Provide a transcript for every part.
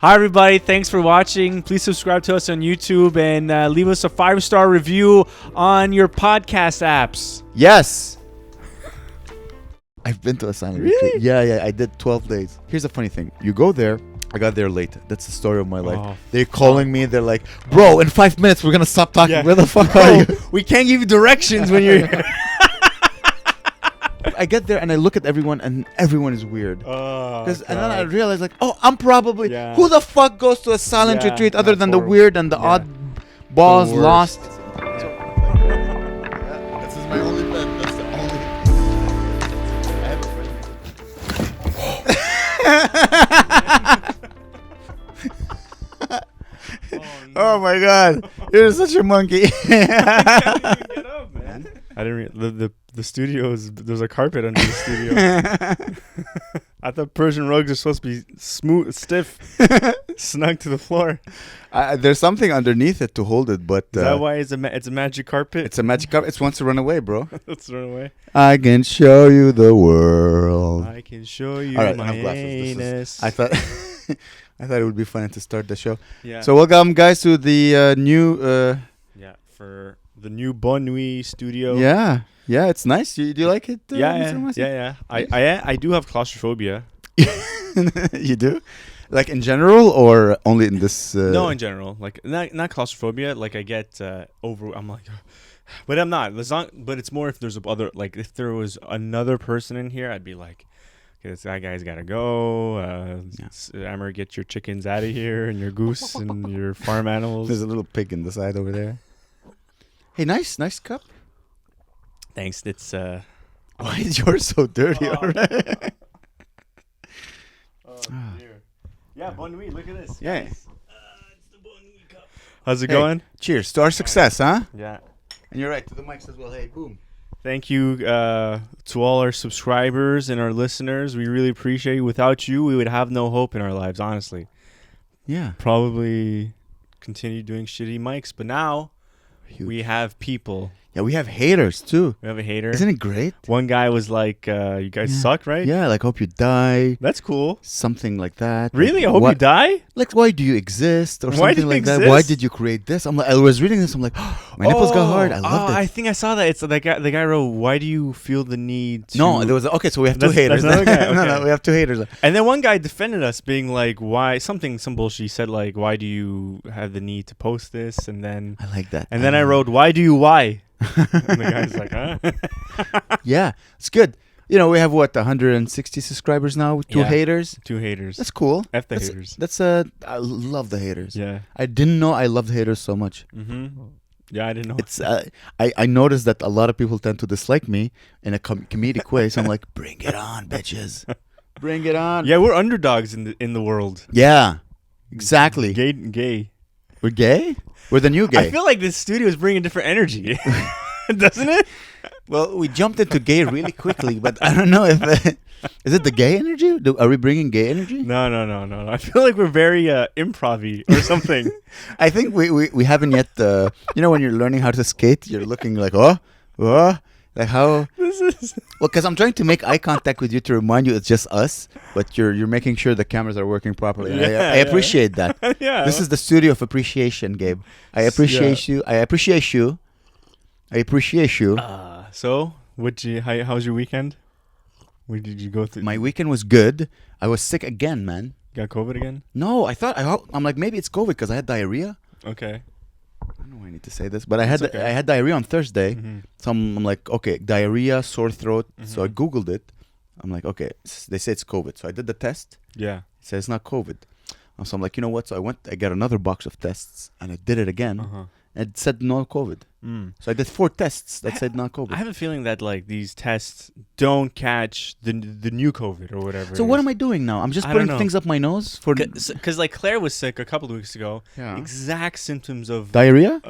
Hi, everybody. Thanks for watching. Please subscribe to us on YouTube and leave us a 5-star review on your podcast apps. Yes. I've been to a silent Really? retreat. Yeah. I did 12 days. Here's the funny thing. You go there. I got there late. That's the story of my life. Oh, They're calling me. They're like, bro, in 5 minutes, we're going to stop talking. Yeah. Where the fuck are you? We can't give you directions when you're here. I get there and I look at everyone and everyone is weird. And then I realize like, oh, I'm probably who the fuck goes to a silent retreat other than the weird and the odd balls lost. This is my only bet. That's the only. I have a friend. Oh my god, you're such a monkey. Get up, man. I didn't. The studio is there's a carpet under the studio. I thought Persian rugs are supposed to be smooth, stiff, snug to the floor. There's something underneath it to hold it, but is that why it's a magic carpet? It's a magic carpet. It wants to run away, bro. Let's run away. I can show you the world. I can show you my anus. I thought I thought it would be fun to start the show. Yeah. So welcome, guys, to the new. For the new Bonne Nuit studio. Yeah, it's nice. Do you like it? Yeah. I do have claustrophobia. You do? Like in general, or only in this? No, in general. Like not claustrophobia. Like I get I'm like, but I'm not. But it's more if there's if there was another person in here, I'd be like, okay, that guy's gotta go. Amer, get your chickens out of here and your goose and your farm animals. There's a little pig in the side over there. Hey, nice cup. Thanks. It's why is yours so dirty already? Dear. Yeah, Bonne Nuit. Look at this. Yeah. It's the Bonne Nuit cup. How's it going? Cheers to our success, huh? Yeah. And you're right. To the mics as well. Hey, boom. Thank you to all our subscribers and our listeners. We really appreciate you. Without you, we would have no hope in our lives, honestly. Yeah. Probably continue doing shitty mics, but now we have people. Yeah, we have haters too. We have a hater. Isn't it great? One guy was like, you guys suck, right? Yeah, like, hope you die. That's cool. Something like that. Really? Like, I hope you die? Like, why do you exist? Or Why something like exist? that. Why did you create this? I'm like, I was reading this. I'm like, oh, my nipples got hard. I loved it. I think I saw that. It's the guy wrote, why do you feel the need to... No, there was... Okay, so we have two haters. That's another guy. Okay. No, we have two haters. And then one guy defended us being like, why... Some bullshit. He said like, why do you have the need to post this? And then... I like that. And then I wrote, why do you why? And the guy's like, huh? Yeah, it's good. You know, we have 160 subscribers now. Two haters. That's cool. F the haters. I love the haters. Yeah. I didn't know I loved haters so much. Mm-hmm. Yeah, I didn't know. It's I noticed that a lot of people tend to dislike me in a comedic way. So I'm like, bring it on, bitches. Bring it on. Yeah, we're underdogs in the world. Yeah, exactly. Gay. We're gay? We're the new gay. I feel like this studio is bringing different energy. Doesn't it? Well, we jumped into gay really quickly, but I don't know if... is it the gay energy? Are we bringing gay energy? No. I feel like we're very improv-y or something. I think we haven't yet... you know, when you're learning how to skate, you're looking like, like how... This is... Well, because I'm trying to make eye contact with you to remind you it's just us, but you're making sure the cameras are working properly. I appreciate that. Yeah. This is the studio of appreciation, Gabe. I appreciate you. I appreciate you. I appreciate you. So, how's your weekend? Where did you go through? My weekend was good. I was sick again, man. Got COVID again? No, I'm like, maybe it's COVID because I had diarrhea. Okay. I don't know why I need to say this, but I had diarrhea on Thursday. Mm-hmm. So I'm like, okay, diarrhea, sore throat. Mm-hmm. So I Googled it. I'm like, okay, they say it's COVID. So I did the test. Yeah. It says it's not COVID. So I'm like, you know what? So I got another box of tests and I did it again. Uh-huh. And it said no COVID. So I did 4 tests that said not COVID. I have a feeling that like these tests don't catch the new COVID or whatever. So what am I doing now? I'm just putting things up my nose for... Because like Claire was sick a couple of weeks ago. Yeah. Exact symptoms of... Diarrhea?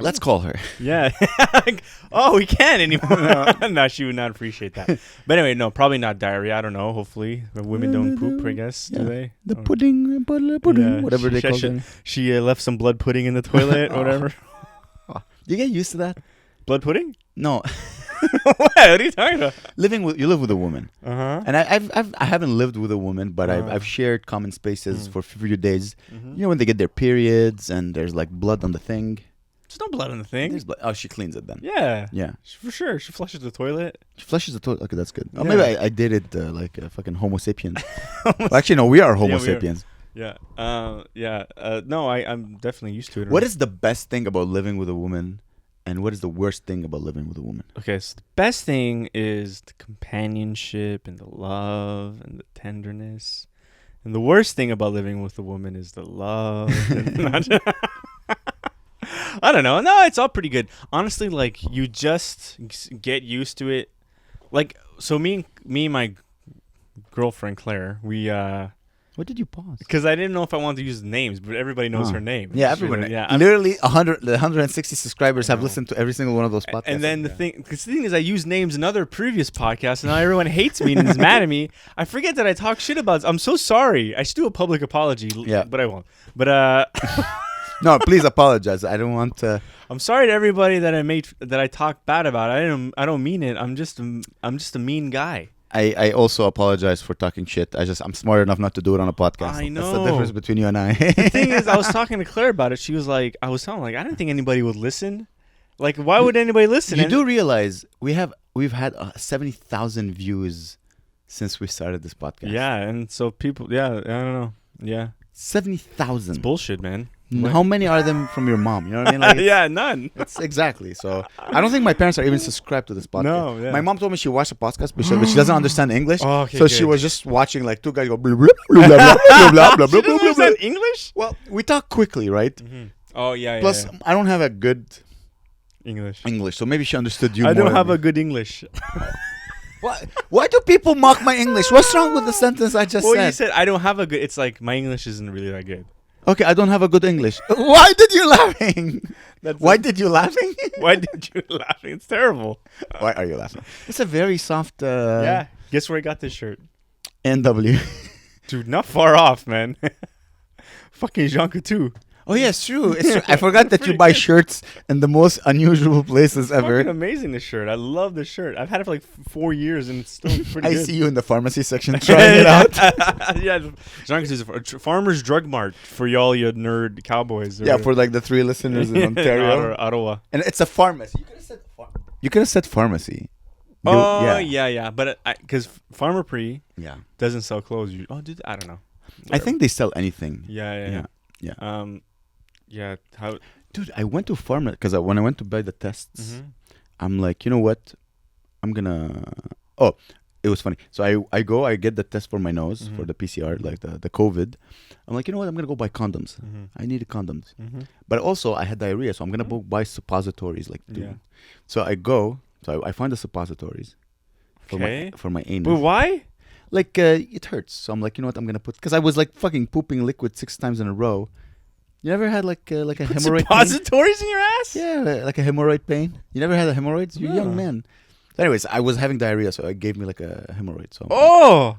Let's call her. Yeah. Oh, we can't anymore. No, she would not appreciate that. But anyway, no, probably not diarrhea. I don't know. Hopefully, women don't poop. I guess do they? The pudding, whatever they call it. She left some blood pudding in the toilet, or whatever. You get used to that. Blood pudding? No. What are you talking about? You live with a woman, And I haven't lived with a woman, but I've shared common spaces for a few days. You know when they get their periods and there's like blood on the thing. There's no blood on the thing. There's blood. Oh, she cleans it then. Yeah, for sure. She flushes the toilet. She flushes the toilet. Okay, that's good. Oh, maybe I did it like a fucking Homo sapiens. Well, actually, no, we are Homo sapiens. Yeah. No, I'm definitely used to it. What is the best thing about living with a woman, and what is the worst thing about living with a woman? Okay, so the best thing is the companionship and the love and the tenderness. And the worst thing about living with a woman is the love. I don't know. No, it's all pretty good. Honestly, like, you just get used to it. Like, so me and my girlfriend, Claire, we... What did you pause? Because I didn't know if I wanted to use names, but everybody knows her name. Yeah, everyone. Literally, 160 subscribers have listened to every single one of those podcasts. And then the thing is, I use names in other previous podcasts, and now everyone hates me and is mad at me. I forget that I talk shit about it. I'm so sorry. I should do a public apology, but I won't. But no, please apologize. I don't want to. I'm sorry to everybody that I talked bad about. I don't mean it. I'm just a mean guy. I also apologize for talking shit. I'm smart enough not to do it on a podcast. I know. That's the difference between you and I. The thing is, I was talking to Claire about it. She was like, I didn't think anybody would listen. Like, why would anybody listen? You do realize we've had 70,000 views since we started this podcast. Yeah, and so people, I don't know. Yeah. 70,000. It's bullshit, man. How many are them from your mom? You know what I mean? Like, yeah, none. It's exactly. So I don't think my parents are even subscribed to this podcast. No, yeah. My mom told me she watched the podcast, but she doesn't understand English. Oh, okay, so good. she was just watching like two guys go blah blah blah blah blah blah blah blah blah. Understand English? Well, we talk quickly, right? Mm-hmm. Oh yeah. Plus, I don't have a good English, so maybe she understood you. I don't have a good English. Why do people mock my English? What's wrong with the sentence I just said? Well, you said I don't have a good. It's like my English isn't really that good. Okay, I don't have a good English. Why did you laughing? Why did you laughing? Why did you laughing? It's terrible. Why are you laughing? It's a very soft. Yeah. Guess where I got this shirt? NW. Dude, not far off, man. Fucking Jean Coutu. Oh yeah, it's true. It's true. I forgot that you buy shirts in the most unusual places ever. Fucking amazing, this shirt. I love this shirt. I've had it for like 4 years and it's still pretty good. I see you in the pharmacy section trying it out. Yeah, Jean Coutu's a Farmer's Drug Mart for y'all you nerd cowboys. Yeah, for like the 3 listeners in Ontario. Ottawa. And it's a pharmacy. You could have said pharmacy. Oh, yeah. But because Farmer Pre doesn't sell clothes. Dude, I don't know. Whatever. I think they sell anything. Yeah. Yeah, how? Dude, I went to pharmacy because when I went to buy the tests, I'm like, you know what? I'm gonna. Oh, it was funny. So I get the test for my nose for the PCR, like the COVID. I'm like, you know what? I'm gonna go buy condoms. I needed condoms, but also I had diarrhea, so I'm gonna buy suppositories. Like, so I go. So I find the suppositories for my anus. But why? Like it hurts. So I'm like, you know what? I'm gonna put because I was like fucking pooping liquid 6 times in a row. You never had like a hemorrhoid suppositories in your ass? Yeah, like a hemorrhoid pain. You never had a hemorrhoids? You're a young man. Anyways, I was having diarrhea, so it gave me like a hemorrhoid. So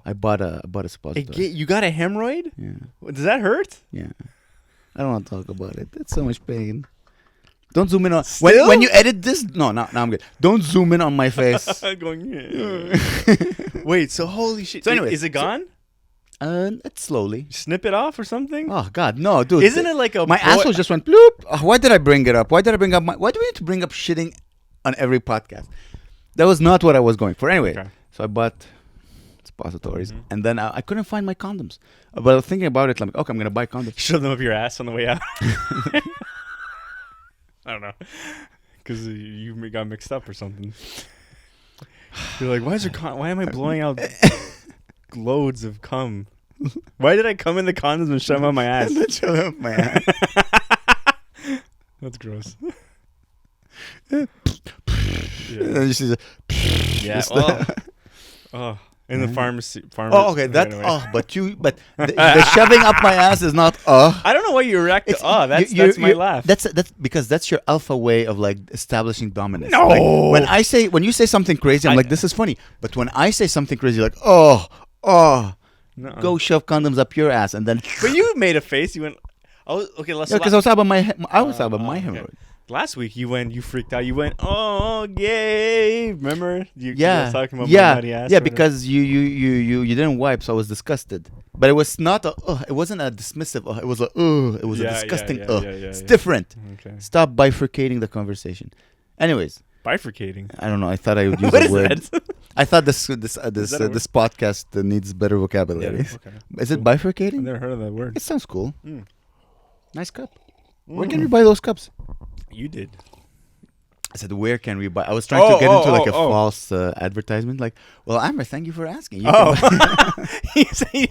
I bought a suppository. You got a hemorrhoid? Yeah. Does that hurt? Yeah. I don't want to talk about it. It's so much pain. Don't zoom in on when you edit this. No, I'm good. Don't zoom in on my face. Wait, so holy shit. So anyway, is it gone? It's slowly. Snip it off or something? Oh God, no, dude! Isn't it like my asshole just went bloop? Why did I bring it up? Why do we need to bring up shitting on every podcast? That was not what I was going for. Anyway, so I bought suppositories, and then I couldn't find my condoms. But I was thinking about it. I'm like, okay, I'm gonna buy condoms. Shove them up your ass on the way out. I don't know, because you got mixed up or something. You're like, why am I blowing out loads of cum? Why did I come in the condoms and shove them up my ass? Shove them up my ass. That's gross. In the pharmacy. Oh, okay. But the shoving up my ass is not. I don't know why you react to. That's my laugh. That's because that's your alpha way of like establishing dominance. No. Like, when you say something crazy, I'm like, this is funny. But when I say something crazy, like, go shove condoms up your ass, and then. But you made a face. You went. Okay, let's. Because I was talking about my hemorrhoid. Last week you freaked out. You went, oh, gay. Remember? You Yeah, was talking about my nutty ass. yeah, because you didn't wipe, so I was disgusted. But it was not it wasn't a dismissive. It was it was a disgusting. It's different. Okay. Stop bifurcating the conversation. Anyways, Bifurcating. I don't know. I thought I would use What a is word. that? I thought this that a word? podcast needs better vocabulary. Yeah, okay. Is it Cool. bifurcating? I've never heard of that word. It sounds cool. Mm. Nice cup. Where can you buy those cups? You did. I said, where can we buy? I was trying to get into like a false advertisement. Like, well, Amer, thank you for asking. You can buy- You say-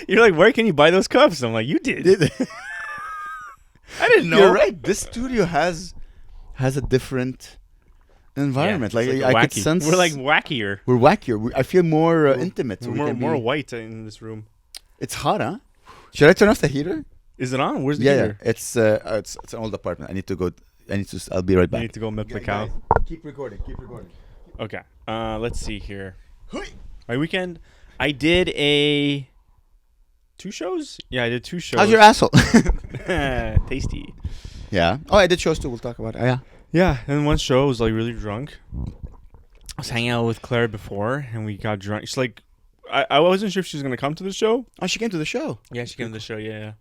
You're like, where can you buy those cups? I'm like, you did. I didn't know. You're right. This studio has a different environment. Yeah, like it's I could wacky. sense We're like wackier. we're wackier. I feel more intimate. So We're we can more be- white in this room. It's hot, huh? Should I turn off the heater? Is it on? Where's the Yeah, heater? it's an old apartment. I need to go. I'll be right You back. need to go milk the cow. Keep recording. Keep recording. Okay. Let's see here. My weekend, I did 2 shows. Yeah, I did 2 shows. How's your asshole? Tasty. Yeah. Oh, I did shows too. We'll talk about it. Yeah. Yeah, and one show I was like really drunk. I was hanging out with Claire before, and we got drunk. She's like, I wasn't sure if she was gonna come to the show. Oh, she came to the show. Yeah, she came to the show. Yeah.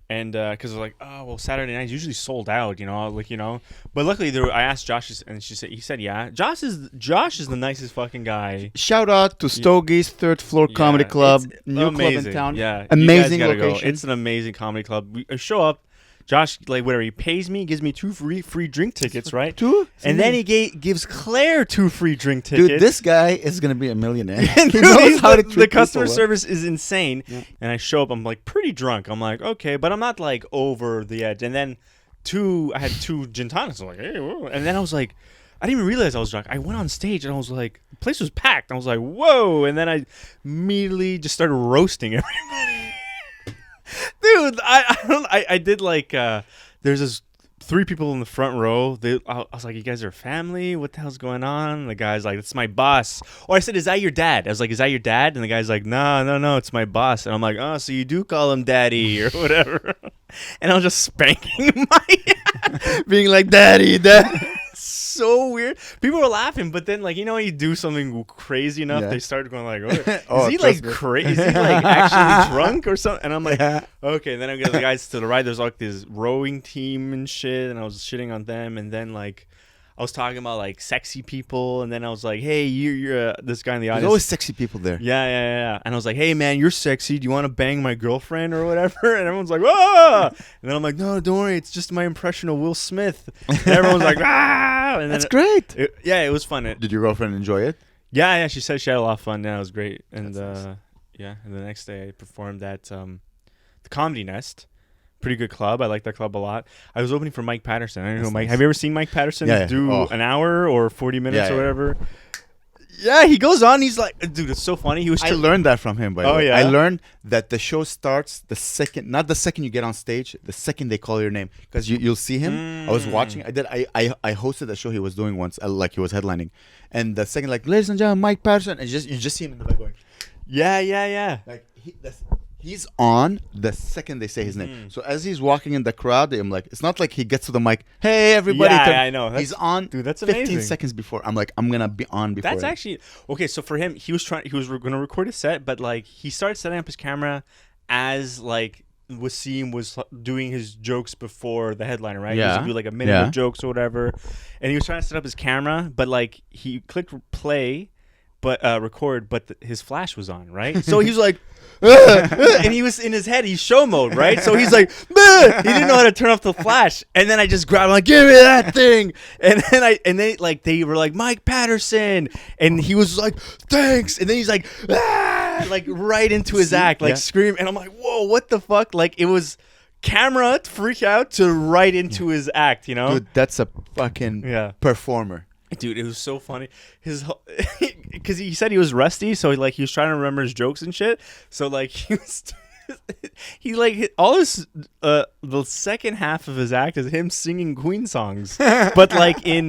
And because I was like, oh well, Saturday nights usually sold out, But luckily, I asked Josh, and he said, yeah. Josh is the nicest fucking guy. Shout out to Stogie's Third Floor Comedy Club, It's new amazing. club in town. Yeah, amazing you guys gotta location. Go. It's an amazing comedy club. I show up. Josh, like, whatever, he pays me, gives me 2 free drink tickets, right? 2? And then he gives Claire 2 free drink tickets. Dude, this guy is gonna be a millionaire. He He knows how to the treat customer people. service is insane. Yeah. And I show up, I'm like pretty drunk. I'm like, okay, but I'm not like over the edge. And then I had 2 gin tonics. I'm like, hey, whoa. And then I was like, I didn't even realize I was drunk. I went on stage and I was like, the place was packed. I was like, whoa. And then I immediately just started roasting everybody. Dude, I did like, there's this 3 people in the front row. I was like, you guys are family? What the hell's going on? And the guy's like, it's my boss. Or I said, is that your dad? I was like, is that your dad? And the guy's like, no, it's my boss. And I'm like, oh, so you do call him daddy or whatever. And I was just spanking being like, daddy. So weird. People were laughing, but then when you do something crazy enough, they start going like, oh, is he like crazy? Is he like actually drunk or something? And I'm like, okay. And then I get the guys to the right. There's like this rowing team and shit, and I was shitting on them. And then I was talking about like sexy people, and then I was like, hey, you're this guy in the audience. There's always sexy people there. Yeah. And I was like, hey man, you're sexy. Do you want to bang my girlfriend or whatever? And everyone's like, ah. And then I'm like, no, don't worry. It's just my impression of Will Smith. And everyone's like, ah. And That's great. It was fun. Did your girlfriend enjoy it? Yeah. She said she had a lot of fun. Yeah, it was great. And Nice. yeah. And the next day I performed at the Comedy Nest. Pretty good club. I like that club a lot. I was opening for Mike Patterson. I don't know That's Mike. nice. Have you ever seen Mike Patterson do an hour or 40 minutes Yeah, or yeah. whatever? Yeah, he goes on. He's like, dude, it's so funny. He was. I learned that from him, by the Oh, way. yeah? I learned that the show starts not the second you get on stage, the second they call your name. Because you'll see him. I was watching. I hosted a show he was doing once, like he was headlining. And the second, like, ladies and gentlemen, Mike Patterson. And you just see him in the back going. Yeah. Like, he's on the second they say his name. So as he's walking in the crowd, I'm like, it's not like he gets to the mic, hey, everybody. Yeah, I know. He's on Dude, that's 15 amazing. seconds before. I'm like, I'm going to be on before That's him. actually okay. So for him, he was going to record a set, but like he started setting up his camera as like Wasim was doing his jokes before the headliner, right? He was Yeah. gonna do like a minute Yeah. of jokes or whatever, and he was trying to set up his camera, but like he clicked play, but record, but his flash was on, right? So he was like. And he was in his head, he's show mode, right? So he's like, "Bah!" He didn't know how to turn off the flash. And then I just grabbed him, like, give me that thing. And then they were like, Mike Patterson. And he was like, thanks. And then he's like, ah! Like right into his act, like scream. And I'm like, whoa, what the fuck? Like it was camera freak out to right into his act, you know? Dude, that's a fucking performer. Dude, it was so funny. Because he said he was rusty, so he was trying to remember his jokes and shit. So like he like all his the second half of his act is him singing Queen songs, but like in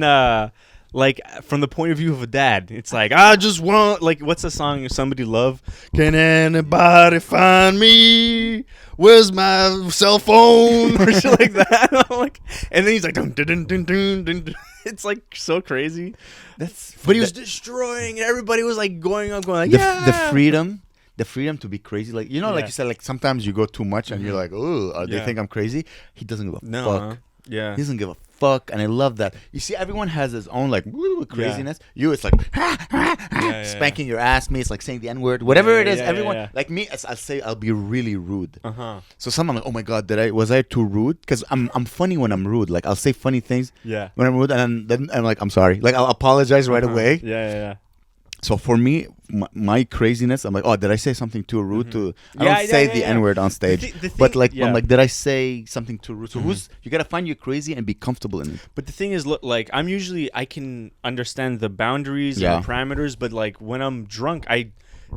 like from the point of view of a dad. It's like I just want like what's the song somebody love? Can anybody find me? Where's my cell phone or shit like that? I'm like, and then he's like, dun, dun, dun, dun, dun, dun, dun. It's like so crazy. But he was destroying. And everybody was like going up, going like, yeah. The freedom to be crazy, like like you said, like sometimes you go too much and you're like, oh, they think I'm crazy. He doesn't give a fuck. Yeah, he doesn't give a fuck, and I love that. You see, everyone has his own like craziness. You, it's like spanking your ass. Me, it's like saying the N-word. Whatever it is, everyone like me. I'll say I'll be really rude. So someone like, oh my god, was I too rude? Because I'm funny when I'm rude. Like I'll say funny things. Yeah. When I'm rude, and then I'm like, I'm sorry. Like I'll apologize right away. Yeah. So for me, my craziness, I'm like, oh, did I say something too rude? I don't say the N-word on stage, but like, I'm like, did I say something too rude? So you gotta find you crazy and be comfortable in it. But the thing is, look, like I can understand the boundaries and the parameters, but like when I'm drunk,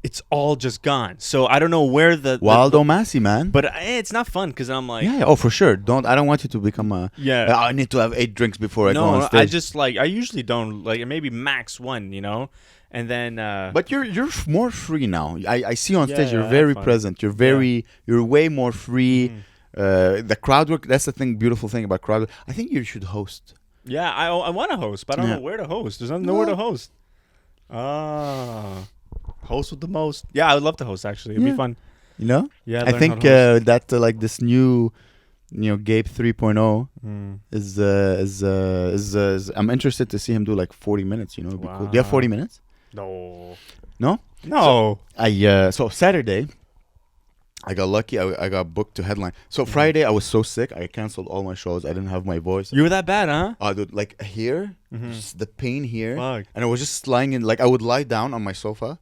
it's all just gone. So I don't know where the wild omassi, man. But it's not fun because I'm like, oh, for sure. I don't want you to become a I need to have 8 drinks before I go on stage. I just like I usually don't like maybe max 1, And then but you're more free now. I see on stage you're very present. You're way more free. The crowd work, that's the beautiful thing about crowd work. I think you should host. Yeah, I want to host, but I don't know where to host. There's nowhere to host. Host with the most. Yeah, I would love to host actually. It'd be fun. Yeah, I think that like this new Gabe 3.0 is I'm interested to see him do like 40 minutes, it'd be cool. Do you have 40 minutes? No. So Saturday I got lucky. I got booked to headline. So Friday I was so sick I canceled all my shows. I didn't have my voice. You were that bad, huh? Dude, like here, just the pain here. Fuck. And I was just lying in, like I would lie down on my sofa.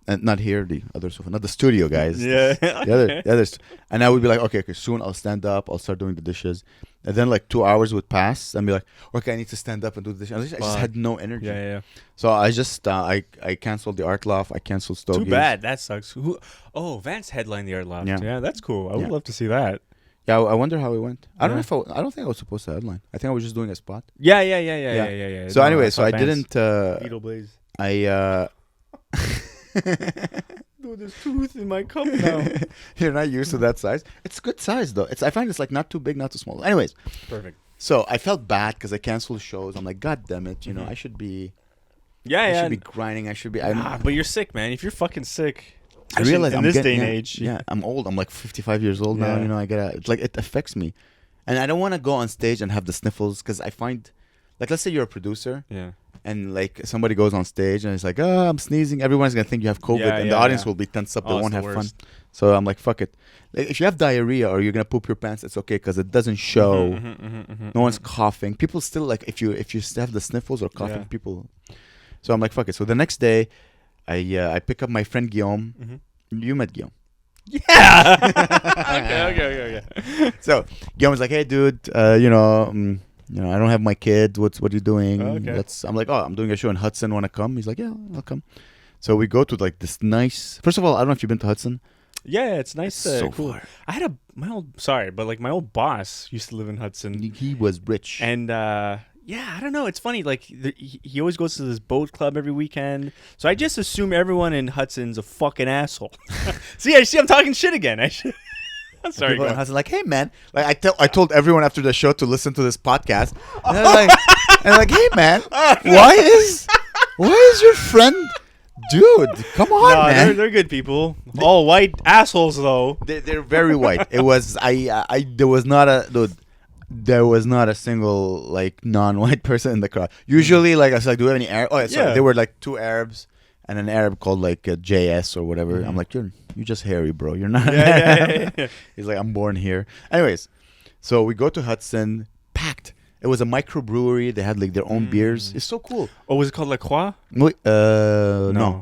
And not here, the other sofa, not the studio, guys. Yeah. the other. And I would be like, okay, soon I'll stand up. I'll start doing the dishes. And then like 2 hours would pass. And be like, okay, I need to stand up and do the dishes. I just had no energy. Yeah. So I just, I canceled the Art Loft. I canceled Stogies. Too bad. That sucks. Vance headlined the Art Loft. Yeah, that's cool. I would love to see that. Yeah, I wonder how it went. I don't know I don't think I was supposed to headline. I think I was just doing a spot. Yeah. So anyway, I didn't. Beetle Blaze. Dude, there's tooth in my cup now. You're not used to that size. It's good size though. I find it's like not too big, not too small. Anyways, perfect. So I felt bad because I canceled shows. I'm like, God damn it, I should be. I should be grinding. I should be. But you're sick, man. If you're fucking sick, I realize in this day and age. Yeah, I'm old. I'm like 55 years old now. I gotta. It's like it affects me, and I don't want to go on stage and have the sniffles because I find, like, let's say you're a producer. Yeah. And like somebody goes on stage and it's like, oh, I'm sneezing. Everyone's gonna think you have COVID, and the audience will be tense up. They won't have fun. So I'm like, fuck it. Like, if you have diarrhea or you're gonna poop your pants, it's okay because it doesn't show. No one's coughing. People still like if you still have the sniffles or coughing, people. So I'm like, fuck it. So the next day, I pick up my friend Guillaume. You met Guillaume. Yeah. Okay. So Guillaume was like, hey, dude, I don't have my kid. What are you doing? Okay. I'm like, I'm doing a show in Hudson. Want to come? He's like, yeah, I'll come. So we go to like this nice. First of all, I don't know if you've been to Hudson. Yeah, it's nice. It's so cool. far. I had my old boss used to live in Hudson. He was rich. And I don't know. It's funny. Like he always goes to this boat club every weekend. So I just assume everyone in Hudson's a fucking asshole. See, I'm talking shit again. I'm sorry. I was like, hey man, like I told everyone after the show to listen to this podcast, and they're like, hey man, why is your friend, dude? Come on, man. They're good people. All white assholes though. They're very white. It was there was not a single like non-white person in the crowd. Usually, like I was like, do we have any Arab? Oh, sorry, there were like 2 Arabs. And an Arab called like JS or whatever. I'm like, you're just hairy, bro. You're not. Yeah. He's like, I'm born here. Anyways, so we go to Hudson, packed. It was a microbrewery. They had like their own beers. It's so cool. Oh, was it called La Croix? No.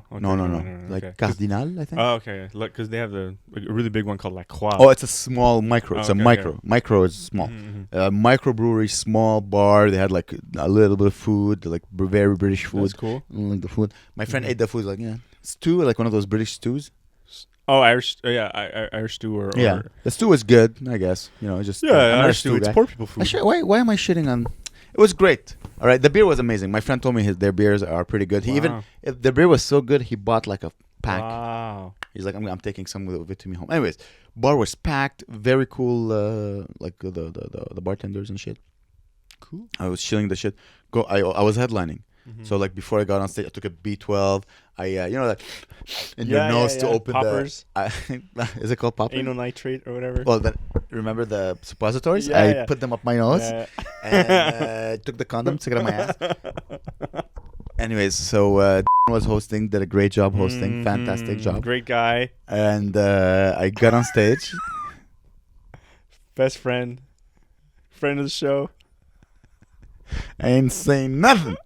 No. Like Okay. Cardinal, I think. Oh, okay. Look, because they have a really big one called La Croix. Oh, it's a small micro. It's a micro. Okay. Micro is small. Microbrewery, small bar. They had like a little bit of food, like very British food. That's cool. Like the food. My friend ate the food. Like, yeah, stew, like one of those British stews. Oh, Irish. Irish stew or the stew was good, I guess. Just Irish stew. It's poor people food. Why am I shitting on? It was great. All right, the beer was amazing. My friend told me their beers are pretty good. He even, if the beer was so good, he bought like a pack. Wow. He's like, I'm taking some of it to me home. Anyways, bar was packed. Very cool. Like the bartenders and shit. Cool. I was chilling the shit. I was headlining. So like before I got on stage, I took a B12. I you know that in your nose to open poppers. Is it called poppers? Anal nitrate or whatever. Well, then remember the suppositories? Yeah, I yeah. put them up my nose and took the condom, took it out my ass. Anyways, so was hosting, did a great job hosting, fantastic job. Great guy. And I got on stage. Best friend of the show. I ain't saying nothing.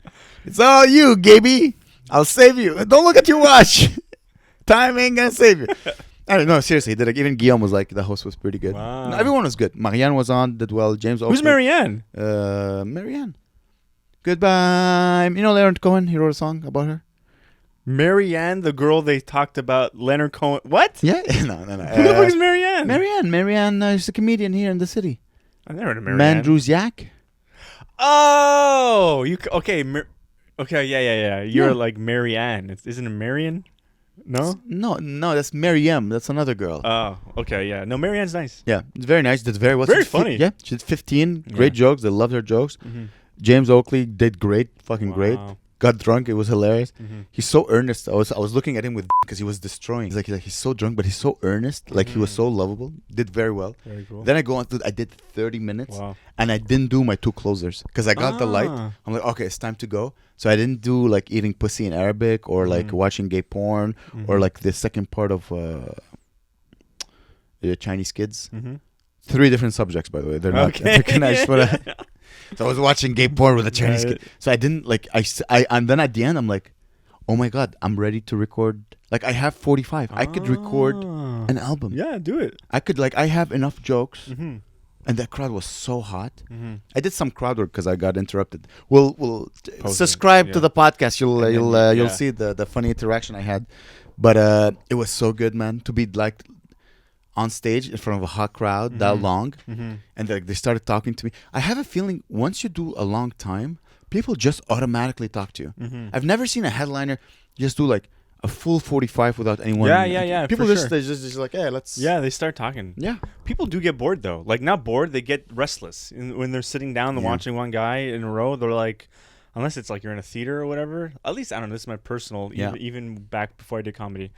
It's all you, Gaby. I'll save you. Don't look at your watch. Time ain't gonna save you. I don't know. Seriously, even Guillaume was like, the host was pretty good. Wow. No, everyone was good. Marianne was on, did well. James. Who's Marianne? Marianne. Goodbye. You know Leonard Cohen? He wrote a song about her. Marianne, the girl they talked about, Leonard Cohen. What? Yeah. No. Who the fuck is Marianne? Marianne is a comedian here in the city. I never heard of Marianne. Mandruziak. Oh, okay. Okay, yeah. You're like Marianne. Isn't it Marion? No? No, that's Maryam. That's another girl. Oh, okay, yeah. No, Marianne's nice. Yeah, it's very nice. Did very well. Very funny. Yeah, she did 15. Great jokes. They loved her jokes. Mm-hmm. James Oakley did great. Fucking great. Got drunk. It was hilarious. Mm-hmm. He's so earnest. I was looking at him with because he was destroying. He's so drunk, but he's so earnest. Like he was so lovable. Did very well. Very cool. Then I go on to I did 30 minutes. Wow. And I didn't do my 2 closers because I got the light. I'm like, okay, it's time to go. So I didn't do like eating pussy in Arabic or like watching gay porn or like the second part of Chinese kids. 3 different subjects, by the way. They're not recognized. So I was watching gay porn with a Chinese kid. So I didn't like and then at the end I'm like, oh my god, I'm ready to record. Like I have 45. I could record an album. Yeah, do it. I could I have enough jokes. And that crowd was so hot. I did some crowd work because I got interrupted. We'll subscribe to the podcast. You'll see the funny interaction I had. But it was so good, man, to be like on stage in front of a hot crowd that long, and they started talking to me. I have a feeling once you do a long time, people just automatically talk to you. I've never seen a headliner just do like a full 45 without anyone. Yeah. People just like, hey, let's. Yeah, they start talking. Yeah. People do get bored though. Like not bored, they get restless when they're sitting down and watching one guy in a row. They're like, unless it's like you're in a theater or whatever. At least I don't know. This is my personal. Even back before I did comedy,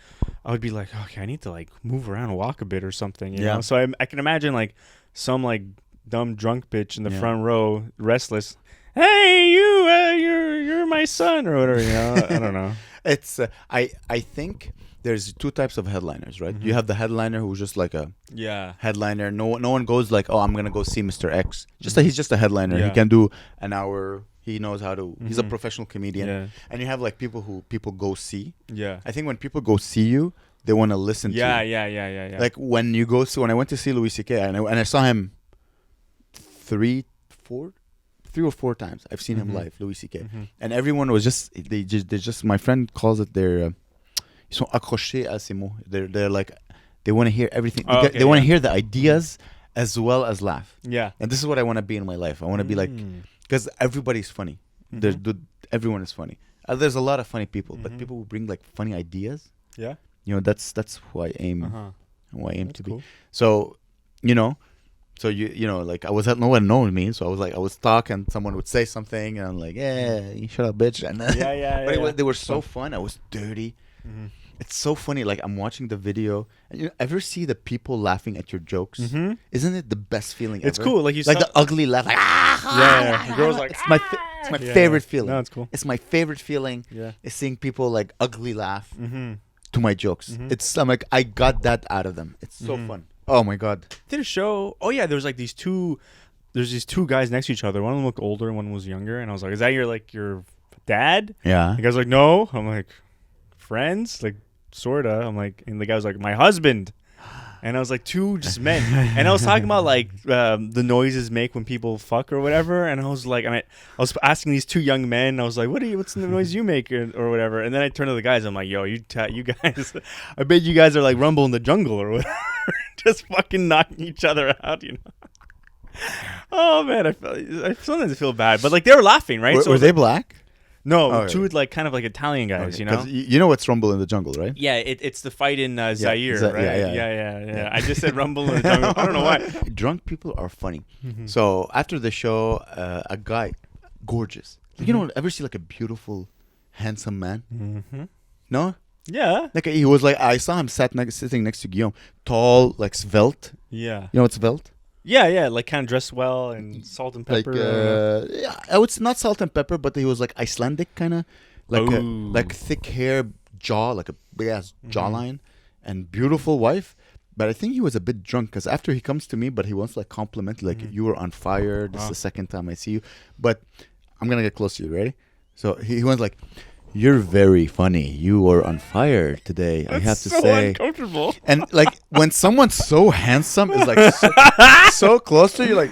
I would be like, okay, I need to like move around, walk a bit or something. You know? So I can imagine like some like dumb drunk bitch in the front row, restless. Hey, you're my son or whatever. You know, I don't know. It's I think there's 2 types of headliners, right? You have the headliner who's just like a headliner. No one goes like, oh, I'm gonna go see Mr. X. He's just a headliner. He can do an hour. He knows how to. He's a professional comedian. And you have like people go see. Yeah. I think when people go see you, they want to listen to you. Yeah. Like when I went to see Louis C.K. and I saw him 3 or 4 times. I've seen him live, Louis C.K. And everyone was they just my friend calls it their ils sont accrochés à ces mots. They're like they want to hear everything. They want to hear the ideas as well as laugh. Yeah. And this is what I want to be in my life. I want to be like, because everybody's funny. Everyone is funny. There's a lot of funny people, but people who bring like funny ideas. Yeah. You know, that's who I aim. Who I aim to be. So, you know. So you know, like no one knows me, so I was talking, someone would say something, and I'm like, yeah, you shut up, bitch. And they were so fun. I was dirty. It's so funny. Like I'm watching the video, and you ever see the people laughing at your jokes? Isn't it the best feeling ever? It's cool. Like the ugly laugh. Like, the girl's like, it's my favorite feeling. No, it's cool. It's my favorite feeling. Yeah, is seeing people like ugly laugh to my jokes. I'm like, I got that out of them. It's so fun. Oh my god! Did a show? Oh yeah, there was like these 2. There's these 2 guys next to each other. One of them looked older, and one was younger. And I was like, "Is that your dad?" Yeah. The guy's like, "No." I'm like, "Friends?" Like, sorta. I'm like, and the guy was like, "My husband." And I was like, 2 just men. And I was talking about like the noises make when people fuck or whatever. And I was like, I was asking these 2 young men. I was like, what's the noise you make or whatever? And then I turned to the guys. I'm like, yo, you guys, I bet you guys are like Rumble in the Jungle or whatever. Just fucking knocking each other out, you know. Oh man, sometimes I feel bad, but like they were laughing, right? Were they black? No, Oh, two like kind of like Italian guys, Okay, you know. 'cause you know what's Rumble in the Jungle, right? Yeah, it's the fight in Zaire, Yeah, right? yeah. I just said Rumble in the Jungle. I don't know why. Drunk people are funny. So after the show, a guy, gorgeous. You know, ever see like a beautiful, handsome man? Mm-hmm. No. Yeah. Like he was like I saw him sitting next to Guillaume, tall, like svelte. Yeah. You know what's svelte? Yeah, like kind of dressed well and salt and pepper. Like yeah, I would not salt and pepper, but he was like Icelandic kind of, like thick hair, jaw, like a big ass jawline, and beautiful wife. But I think he was a bit drunk because after he comes to me, but he wants like compliment, like you were on fire. This is the second time I see you, but I'm gonna get close to you. Ready? So he went like, "You're very funny. You were on fire today." That's I have to so say, uncomfortable. and like when someone's so handsome is like so close to you, like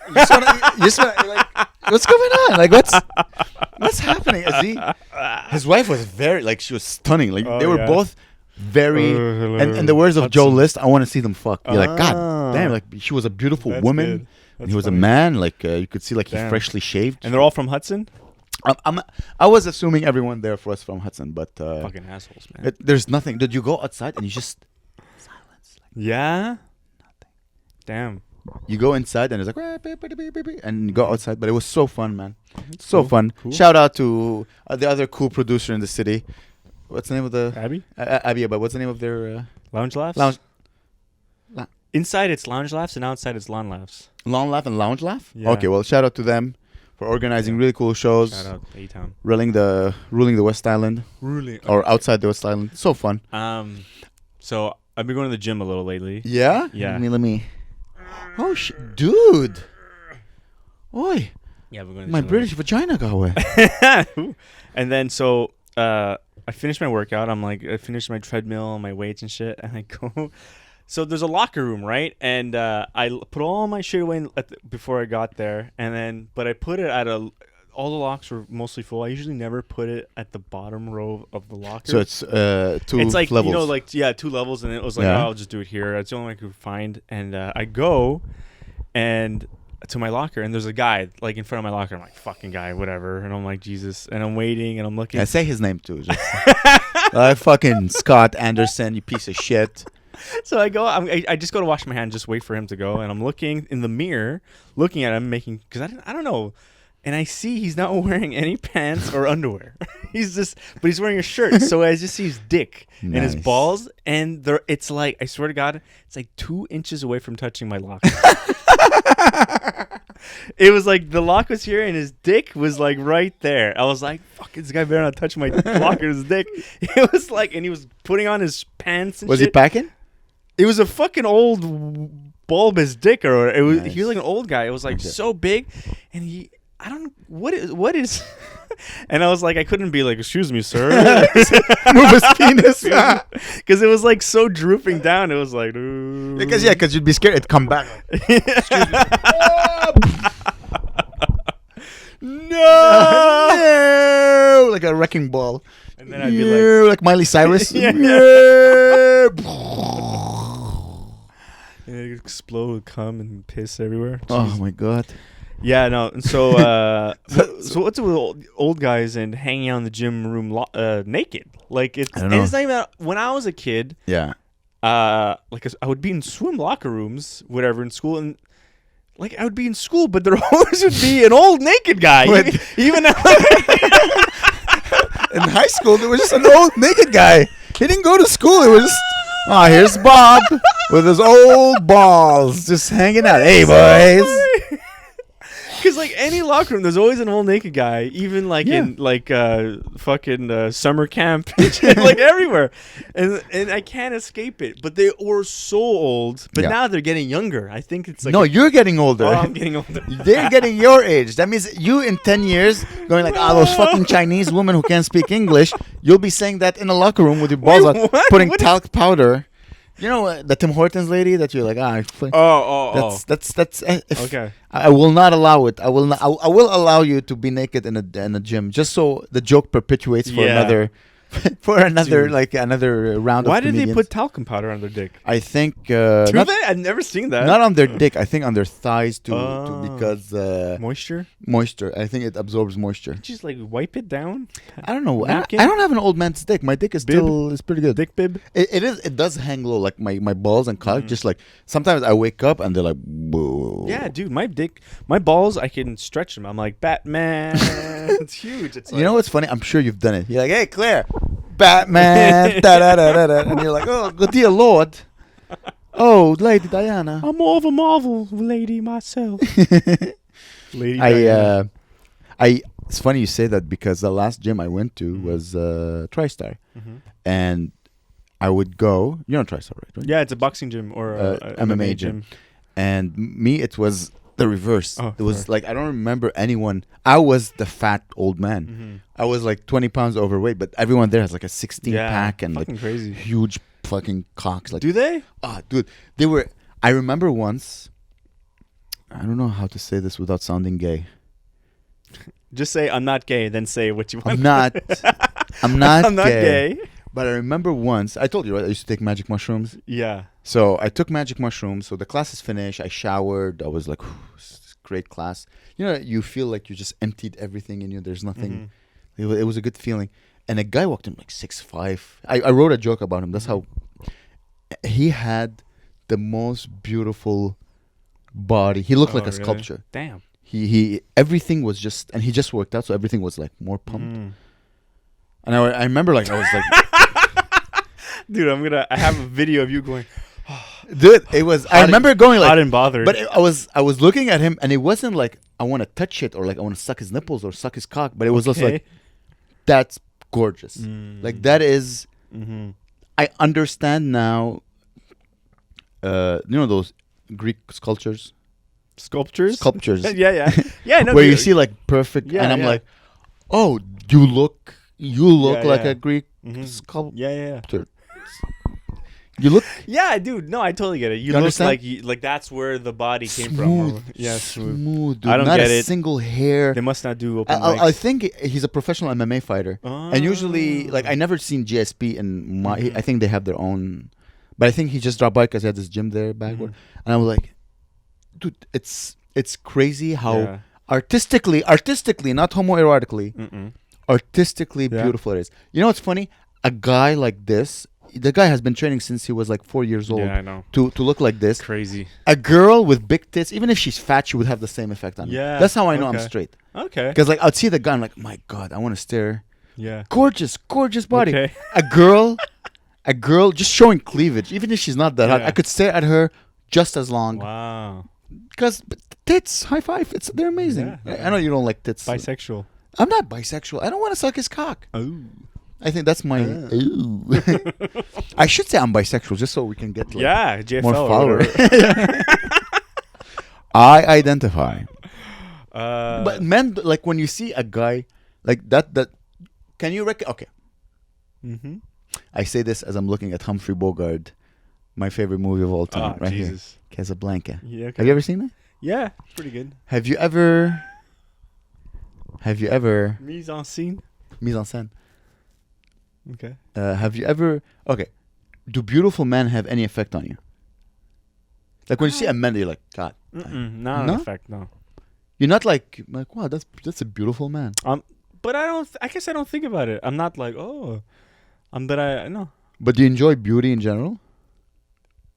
you just wanna, you're like, what's going on? Like what's happening? His wife was very like she was stunning. Like they were both very. And the words of Joe List, I want to see them fuck. You're like, God damn! Like she was a beautiful woman. And he was funny. a man. Like you could see, like he freshly shaved. And they're all from Hudson. I was assuming everyone there was from Hudson, but Fucking assholes, man. there's nothing. Did you go outside and you just silence? Like, Yeah. Nothing. Damn. you go inside and it's like and you go outside, but it was so fun, man. So Cool, fun. cool. Shout out to the other cool producer in the city. What's the name of the Abby? Abby? But what's the name of their Lounge Laughs? lounge? Inside it's Lounge Laughs and outside it's Lawn Laughs. Lawn Laugh and Lounge Laugh. Yeah. Okay, well, shout out to them for organizing really cool shows. Shout out A-Town. Ruling the West Island Really? or outside the West Island. So fun. So I've been going to the gym a little lately. Yeah. Yeah. Let me. Oh dude. Oi. Yeah, I've been going to the My gym. British vagina got away. And then so I finished my workout. I finished my treadmill, my weights and shit, and I go. So there's a locker room, right? And I put all my shit away before I got there, but I put it at all the locks were mostly full. I usually never put it at the bottom row of the locker. So it's two it's like levels. you know, like 2 levels, and it was like, Yeah. oh, I'll just do it here. That's the only one I could find. And I go and to my locker, and there's a guy like in front of my locker. I'm like, fucking guy, whatever. And I'm like, Jesus. And I'm waiting, and I'm looking. I say his name too. Just, fucking Scott Anderson, you piece of shit. So I go. I just go to wash my hand, just wait for him to go, and I'm looking in the mirror, looking at him, because I don't know, and I see he's not wearing any pants or underwear. But he's wearing a shirt, so I just see his dick and his Nice. balls, and it's like, I swear to God, it's like 2 inches away from touching my locker. It was like the lock was here and his dick was like right there. I was like, fuck, this guy better not touch my locker's dick. It was like, and he was putting on his pants and Was shit. he packing? It was a fucking old bulbous dick, or he was like an old guy. It was like Okay. so big, and what is and I was like, I couldn't be like, excuse me, sir. Move his penis. Because it was like so drooping down. It was like, ooh. Because you'd be scared it'd come back. No! Like a wrecking ball. And then I'd be like, like Miley Cyrus. Yeah. Yeah. and it'd explode, cum and piss everywhere. Oh my god. Yeah, no. And so, so what's it with old guys and hanging out in the gym room naked? Like I don't and know. it's not even when I was a kid. Yeah. Like I would be in swim locker rooms, whatever, in school, and like I would be in school, but there always would be an old naked guy. Wait. Even In high school, there was just an old naked guy. He didn't go to school. It was just, here's Bob with his old balls just hanging out. Hey, boys. Because like any locker room, there's always an old naked guy, even like Yeah. in like fucking summer camp, like everywhere, and I can't escape it. But they were so old, but Yeah. now they're getting younger. I think it's like No, you're getting older. oh, I'm getting older. They're getting your age. That means you in 10 years going like, those fucking Chinese women who can't speak English. You'll be saying that in a locker room with your balls Wait, out, what? putting What talc powder. You know the Tim Hortons lady that you're like, that's Okay. I will not allow it. I will not. I will allow you to be naked in a gym just so the joke perpetuates for Yeah. another for another Dude. another round. Why of did they comedians. put talcum powder on their dick? I think Do not, they? I've never seen that. not on their dick. I think on their thighs to Oh. because Moisture? moisture. I think it absorbs moisture. Just like wipe it down? I don't know. Napkin? I don't have an old man's dick. My dick is Bib? still is pretty good. Dick bib? It is. It does hang low, like my balls and cock. Just like sometimes I wake up and they're like, whoa. Yeah, dude, my balls, I can stretch them. I'm like, Batman. It's huge. It's like, You know what's funny? I'm sure you've done it. You're like, hey, Claire, Batman, da da da da da, and you're like, oh, good dear Lord, oh, Lady Diana. I'm more of a Marvel lady myself. Lady I Diana. It's funny you say that because the last gym I went to was TriStar, and I would go. You know TriStar, right? Yeah, it's a boxing gym or a MMA gym. And me, it was the reverse. Oh, it was sorry. like I don't remember anyone. I was the fat old man. I was like 20 pounds overweight, but everyone there has like a 16 pack and like fucking crazy. huge fucking cocks. Like, Do they? dude, they were. I remember once. I don't know how to say this without sounding gay. Just say I'm not gay, then say what you want. I'm not. I'm not. I'm not gay. But I remember once. I told you, right? I used to take magic mushrooms. Yeah. So I took magic mushrooms. So the class is finished. I showered. I was like, great class. You know, you feel like you just emptied everything in you. There's nothing. It was a good feeling. And a guy walked in like 6'5". I wrote a joke about him. That's how he had the most beautiful body. He looked like a really? sculpture. Damn. He everything was just, and he just worked out, so everything was like more pumped. And I remember like I was like, Dude, I have a video of you going, dude, it was. I remember going hot like, and bothered. but I was looking at him, and it wasn't like I want to touch it or like I want to suck his nipples or suck his cock, but it was just like, that's gorgeous. Like that is. I understand now. You know those Greek sculptures. Sculptures? Yeah. Yeah, I know. Where you see like perfect, Yeah, and I'm yeah. like, oh, you look Yeah, like yeah. a Greek sculptor. Yeah. You look Yeah, dude. No, I totally get it. You look understand? like that's where the body came smooth, from. Yeah, smooth, dude. I don't Not get a it. single hair. They must not do open I mics. think he's a professional MMA fighter, and usually, like, I never seen GSP in my. I think they have their own, but I think he just dropped by because he had this gym there backward, and I was like, dude, it's crazy how artistically, not homoerotically, artistically beautiful it is. You know what's funny? A guy like this, the guy has been training since he was like 4 years old. Yeah, I know. To look like this. Crazy. A girl with big tits, even if she's fat, she would have the same effect on me. Yeah, That's how I know I'm okay. straight. Okay. Because like I'd see the guy, I'm like, my God, I want to stare. Yeah. Gorgeous body. Okay. A girl just showing cleavage, even if she's not that hot. Yeah. I could stare at her just as long. Wow. Because tits, high five, they're amazing. Yeah. I know you don't like tits. Bisexual. I'm not bisexual. I don't want to suck his cock. Oh. I think that's my. Ooh. I should say I'm bisexual just so we can get like, Yeah, JFL. more or followers. whatever. I identify. But But men, like when you see a guy like that, can you okay. I say this as I'm looking at Humphrey Bogart, my favorite movie of all time, right Jesus. here, Casablanca. Yeah. Okay. Have you ever seen that? Yeah, pretty good. Have you ever Mise en scene. mise en scène? Okay. Have you ever do beautiful men have any effect on you? Like when you see a man, you're like, God. Not No? an effect, no. You're not like wow, that's a beautiful man. But I don't. I guess I don't think about it. I'm not like, oh, but I no. But do you enjoy beauty in general?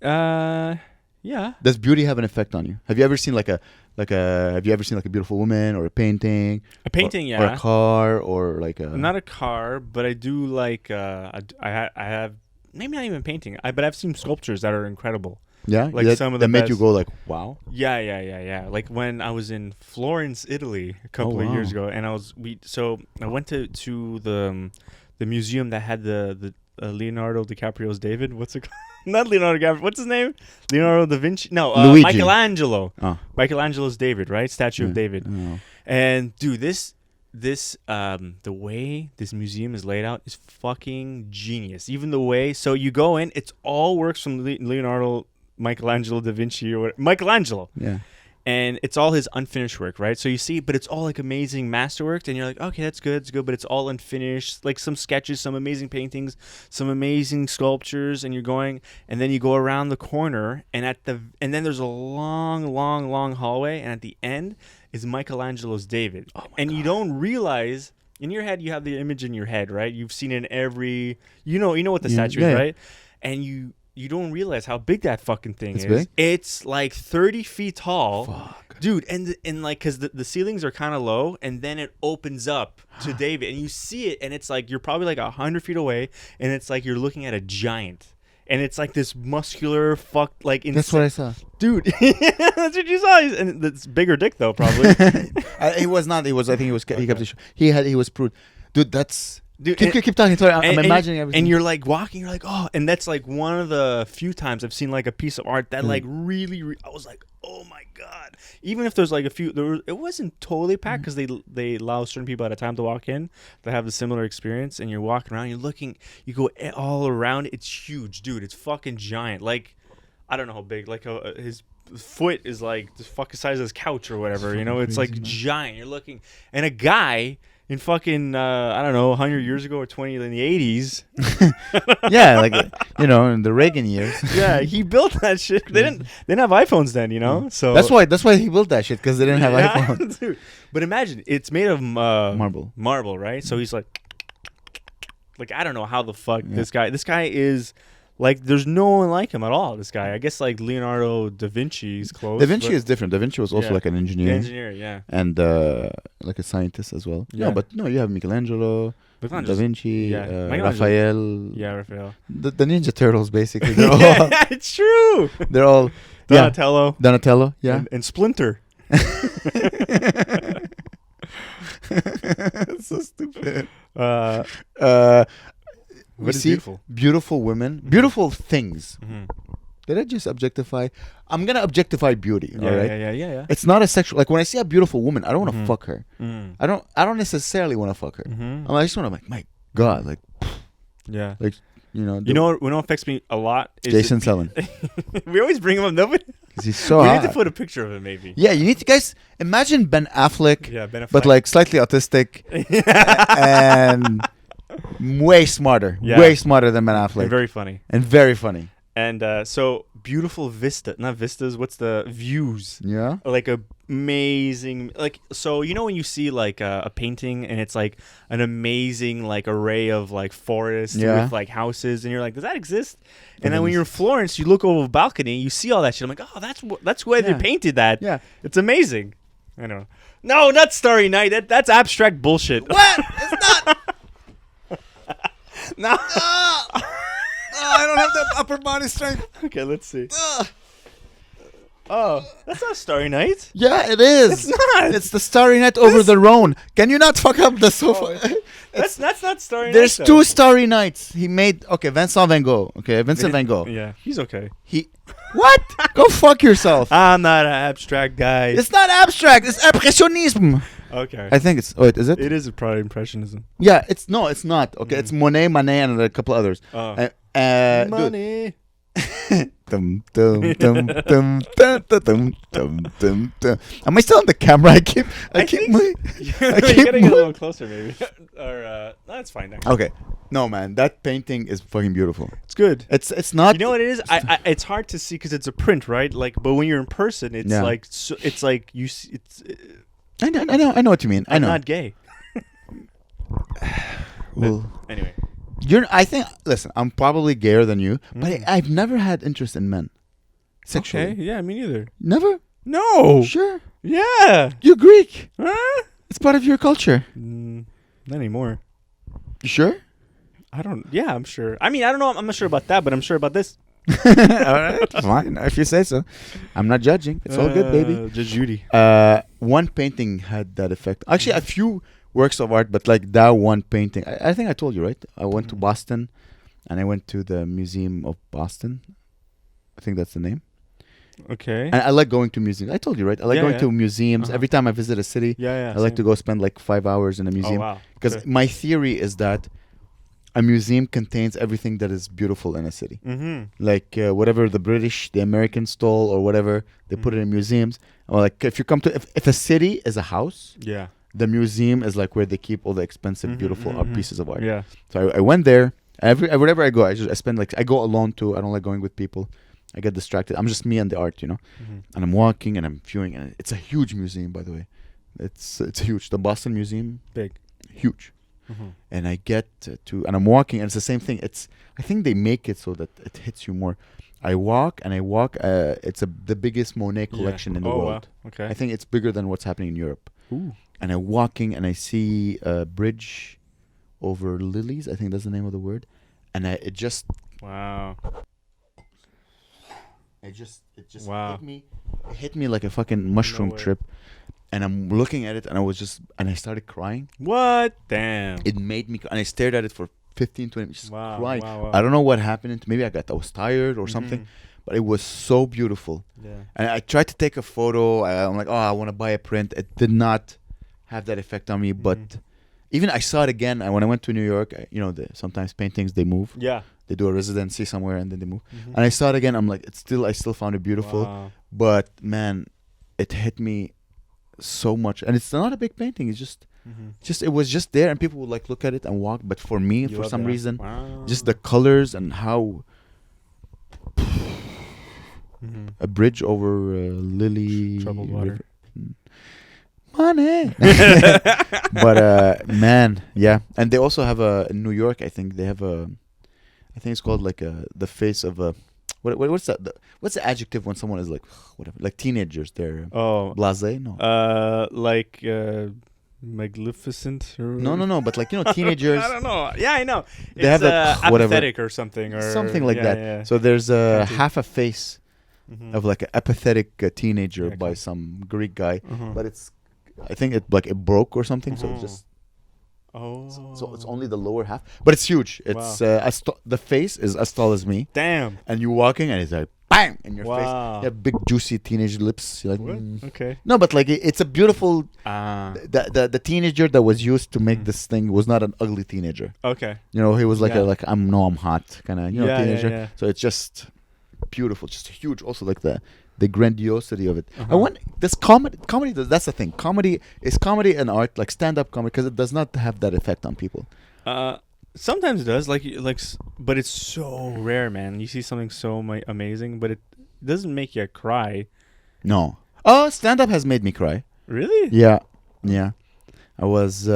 Yeah. Does beauty have an effect on you? Have you ever seen have you ever seen like a beautiful woman or a painting? A painting, Or a car or like a Not a car, but I do like. I have maybe not even painting. But I've seen sculptures that are incredible. yeah, like that, some of that the made you best. go like, wow. Yeah. Like when I was in Florence, Italy, a couple of years ago, and I went to the museum that had the Leonardo DiCaprio's David. What's it called? Not Leonardo DiCaprio. What's his name? Leonardo da Vinci. No, Luigi. Michelangelo. Oh. Michelangelo's David, right? Statue of David. Oh. And dude, this the way this museum is laid out is fucking genius. Even the way, so you go in, it's all works from Leonardo, Michelangelo da Vinci or whatever. Michelangelo. Yeah. and it's all his unfinished work, right? So you see, but it's all like amazing masterwork, and you're like, okay, that's good, but it's all unfinished. Like some sketches, some amazing paintings, some amazing sculptures, and you're going, and then you go around the corner, and then there's a long hallway, and at the end is Michelangelo's David, and you don't realize. In your head, you have the image in your head, right? You've seen it in every, you know what the statue is, right? And you don't realize how big that fucking thing is. Big? It's like 30 feet tall. Fuck. Dude, and like, because the ceilings are kind of low, and then it opens up to David, and you see it, and it's like, you're probably like 100 feet away, and it's like you're looking at a giant. And it's like this muscular That's what I saw. Dude, that's what you saw. And it's bigger dick, though, probably. He was not. He was. I think he was. He kept. He was prude. Dude, that's. Dude, keep talking. Sorry, I'm imagining everything. And you're like walking. You're like, oh, and that's like one of the few times I've seen like a piece of art that like really. I was like, oh my god. Even if there's like a few, it wasn't totally packed because they allow certain people at a time to walk in that have a similar experience. And you're walking around. You're looking. You go all around. It's huge, dude. It's fucking giant. Like, I don't know how big. Like his foot is like the fucking size of his couch or whatever. You know, it's like giant. You're looking, and a guy. In fucking, I don't know, 100 years ago or 20 in the 80s. Yeah, like, in the Reagan years. Yeah, he built that shit. They didn't have iPhones then, So that's why he built that shit, because they didn't have iPhones. Dude. But imagine, it's made of marble, right? So he's like, I don't know how the fuck this guy is. Like, there's no one like him at all, this guy. I guess, like, Leonardo da Vinci's close. Da Vinci is different. Da Vinci was also, like, an engineer. Engineer, yeah. And, like, a scientist as well. Yeah. No, you have Michelangelo, Da Vinci, Raphael. Yeah, Raphael. The Ninja Turtles, basically. They're all, it's true! They're all... Donatello, yeah. And Splinter. So stupid. We see beautiful women, beautiful things. Mm-hmm. Did I just objectify? I'm gonna objectify beauty. Yeah, all right. Yeah. It's not a sexual. Like when I see a beautiful woman, I don't want to fuck her. Mm. I don't necessarily want to fuck her. Mm-hmm. I just want to like, my God, like. Yeah. Like you know what affects me a lot is Jason Sellon. We always bring him up. Nobody. Because he's so we hot. need to put a picture of him, maybe. Yeah, you need to, guys. Imagine Ben Affleck. Yeah, Ben Affleck. But like slightly autistic. and. Way smarter than Ben Affleck. And very funny. And so beautiful not vistas. What's the views? Yeah. Like amazing. Like, so when you see like a painting and it's like an amazing like array of like forests with like houses, and you're like, does that exist? And then when you're in Florence, you look over the balcony, you see all that shit. I'm like, oh, that's why they painted that. Yeah. It's amazing. I know. No, not Starry Night. That's abstract bullshit. What? It's not. No. I don't have that upper body strength. Okay, let's see. Oh, that's not Starry Night. Yeah, it is. It's not. It's the Starry Night over the Rhone. Can you not fuck up the sofa? Oh, that's not Starry Night. There's two Starry Nights. He made Vincent Van Gogh. Okay, Vincent Van Gogh. Yeah, he's okay. What? Go fuck yourself. I'm not an abstract guy. It's not abstract. It's impressionism. Okay. I think it's. Oh, wait, is it? It is probably impressionism. Yeah, it's not. Okay, it's Monet, Manet, and a couple others. Money. Dum, dum, dum, dum, dum, dum, dum, dum, dum. Am I still on the camera? I keep you gotta get a little closer, maybe. Or no, it's fine. Actually. Okay. No, man, that painting is fucking beautiful. It's good. It's not. You know what it is? It's hard to see because it's a print, right? Like, but when you're in person, it's like it's like you see. It's. I know what you mean. I'm not gay. Well, anyway. Listen, I'm probably gayer than you, but I've never had interest in men. Sexually. Okay, yeah, me neither. Never? No. Sure. Yeah. You're Greek. Huh? It's part of your culture. Not anymore. You sure? I'm sure. I mean, I don't know. I'm not sure about that, but I'm sure about this. All right. Fine. If you say so. I'm not judging. It's all good, baby. Judge Judy. One painting had that effect. Actually, a few works of art, but like that one painting. I think I told you, right? I went to Boston, and I went to the Museum of Boston. I think that's the name. Okay. And I like going to museums. I told you, right? I like going to museums. Every time I visit a city, I like to go spend like 5 hours in a museum. Oh, wow. Because my theory is that a museum contains everything that is beautiful in a city. Mm-hmm. Like whatever the British, the Americans stole or whatever, they put it in museums. Or like if you come to, if a city is a house, Yeah. the museum is like where they keep all the expensive, beautiful art pieces of art. Yeah. So I went there. Wherever I go, I spend like, I go alone too. I don't like going with people. I get distracted. I'm just me and the art, you know. And I'm walking and I'm viewing, and it's a huge museum, by the way. It's huge. The Boston Museum, Big. huge. And I get and I'm walking, and it's the same thing. I think they make it so that it hits you more. I walk. It's the biggest Monet collection in the world. Wow. Okay. I think it's bigger than what's happening in Europe. Ooh. And I'm walking, and I see a bridge over lilies. I think that's the name of the word. And it just Wow. it just Wow. hit me. It hit me like a fucking mushroom way. trip. And I'm looking at it, and I started crying. What? Damn. It made me, and I stared at it for 15, 20 minutes, just Wow, crying. wow. I don't know what happened. Maybe I was tired or something, but it was so beautiful. Yeah. And I tried to take a photo. I'm like, I want to buy a print. It did not have that effect on me. But even I saw it again. And when I went to New York, sometimes paintings, they move. Yeah. They do a residency somewhere and then they move. And I saw it again. I'm like, I still found it beautiful. Wow. But man, it hit me so much. And it's not a big painting. It's just it was just there, and people would like look at it and walk. But for me, for some reason, just the colors and how a bridge over Lily Troubled water. Money. But man, yeah. And they also have in New York, I think they have I think it's called like the face of a what's that? What's the adjective when someone is like whatever, like teenagers? They're blasé. No. Like magnificent. Or No. But like teenagers. I don't know. Yeah, I know. They have that whatever, apathetic or something like that. Yeah. So there's half a face of like an apathetic teenager by some Greek guy, but I think it broke or something. So it's just. So it's only the lower half, but it's huge. It's the face is as tall as me. Damn. And you're walking, and it's like bang in your face. Wow. You have big juicy teenage lips. You're like, Okay. No, but like it's a beautiful. The teenager that was used to make this thing was not an ugly teenager. Okay. He was like I'm hot kind of teenager. Yeah. So it's just beautiful, just huge. Also like the grandiosity of it. I want this comedy. That's the thing. Comedy an art, like stand-up comedy, because it does not have that effect on people. Sometimes it does, but it's so rare, man. You see something so amazing, but it doesn't make you cry. No. Stand-up has made me cry. Really? Yeah. I was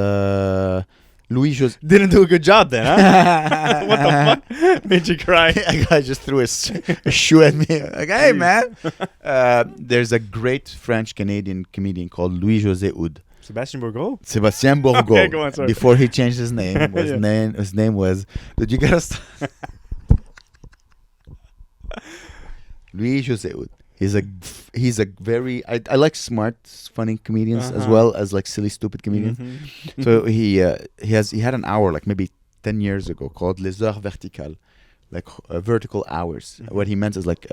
Louis José. Didn't do a good job then, huh? What the fuck made you cry? A guy just threw a shoe at me. Like, hey, man. There's a great French-Canadian comedian called Louis José Houd. Sébastien Bourgault. Okay, go on, sorry. Before he changed his name, his name was. Did you get us? Louis José Houd. He's a very I like smart, funny comedians as well as like silly, stupid comedians. So he had an hour like maybe 10 years ago called Les Heures Verticales, like vertical hours. What he meant is like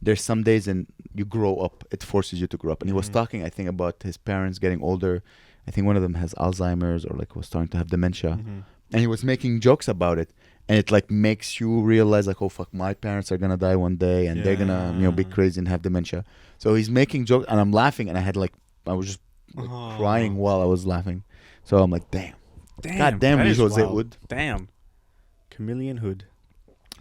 there's some days and you grow up. It forces you to grow up. And he was talking, I think, about his parents getting older. I think one of them has Alzheimer's or like was starting to have dementia, and he was making jokes about it. And it like makes you realize like, oh fuck, my parents are gonna die one day, and they're gonna be crazy and have dementia. So he's making jokes, and I'm laughing, and I was just crying while I was laughing. So I'm like, damn, God damn, José Houd. Damn, Chameleon Hood.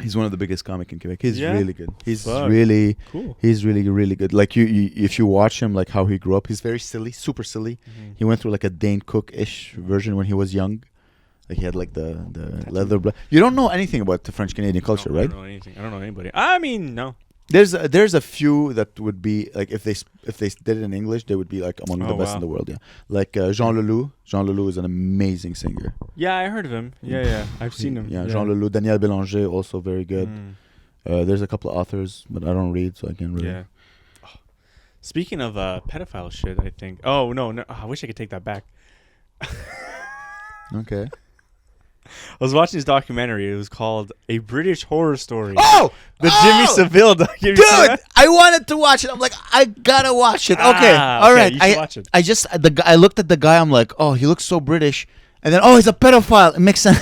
He's one of the biggest comic in Quebec. He's really good. He's Fuck. really Cool. He's really, really good. Like you, if you watch him, like how he grew up, he's very silly, super silly. He went through like a Dane Cook-ish version when he was young. Like he had like the leather. You don't know anything about the French Canadian culture, right? I don't know anything. I don't know anybody. I mean, no. There's a few that would be like if they did it in English, they would be like among the best in the world. Yeah, like Jean Leloup. Jean Leloup is an amazing singer. Yeah, I heard of him. Yeah, I've seen him. Yeah, Jean Leloup. Daniel Bélanger also very good. There's a couple of authors, but I don't read, so I can't really. Yeah. Oh. Speaking of pedophile shit, I think. Oh no! I wish I could take that back. Okay. I was watching this documentary. It was called A British Horror Story. Oh! Jimmy Savile documentary. Dude, I wanted to watch it. I'm like, I gotta watch it. Okay, all right. You should watch it. I looked at the guy. I'm like, oh, he looks so British. And then, oh, he's a pedophile. It makes sense.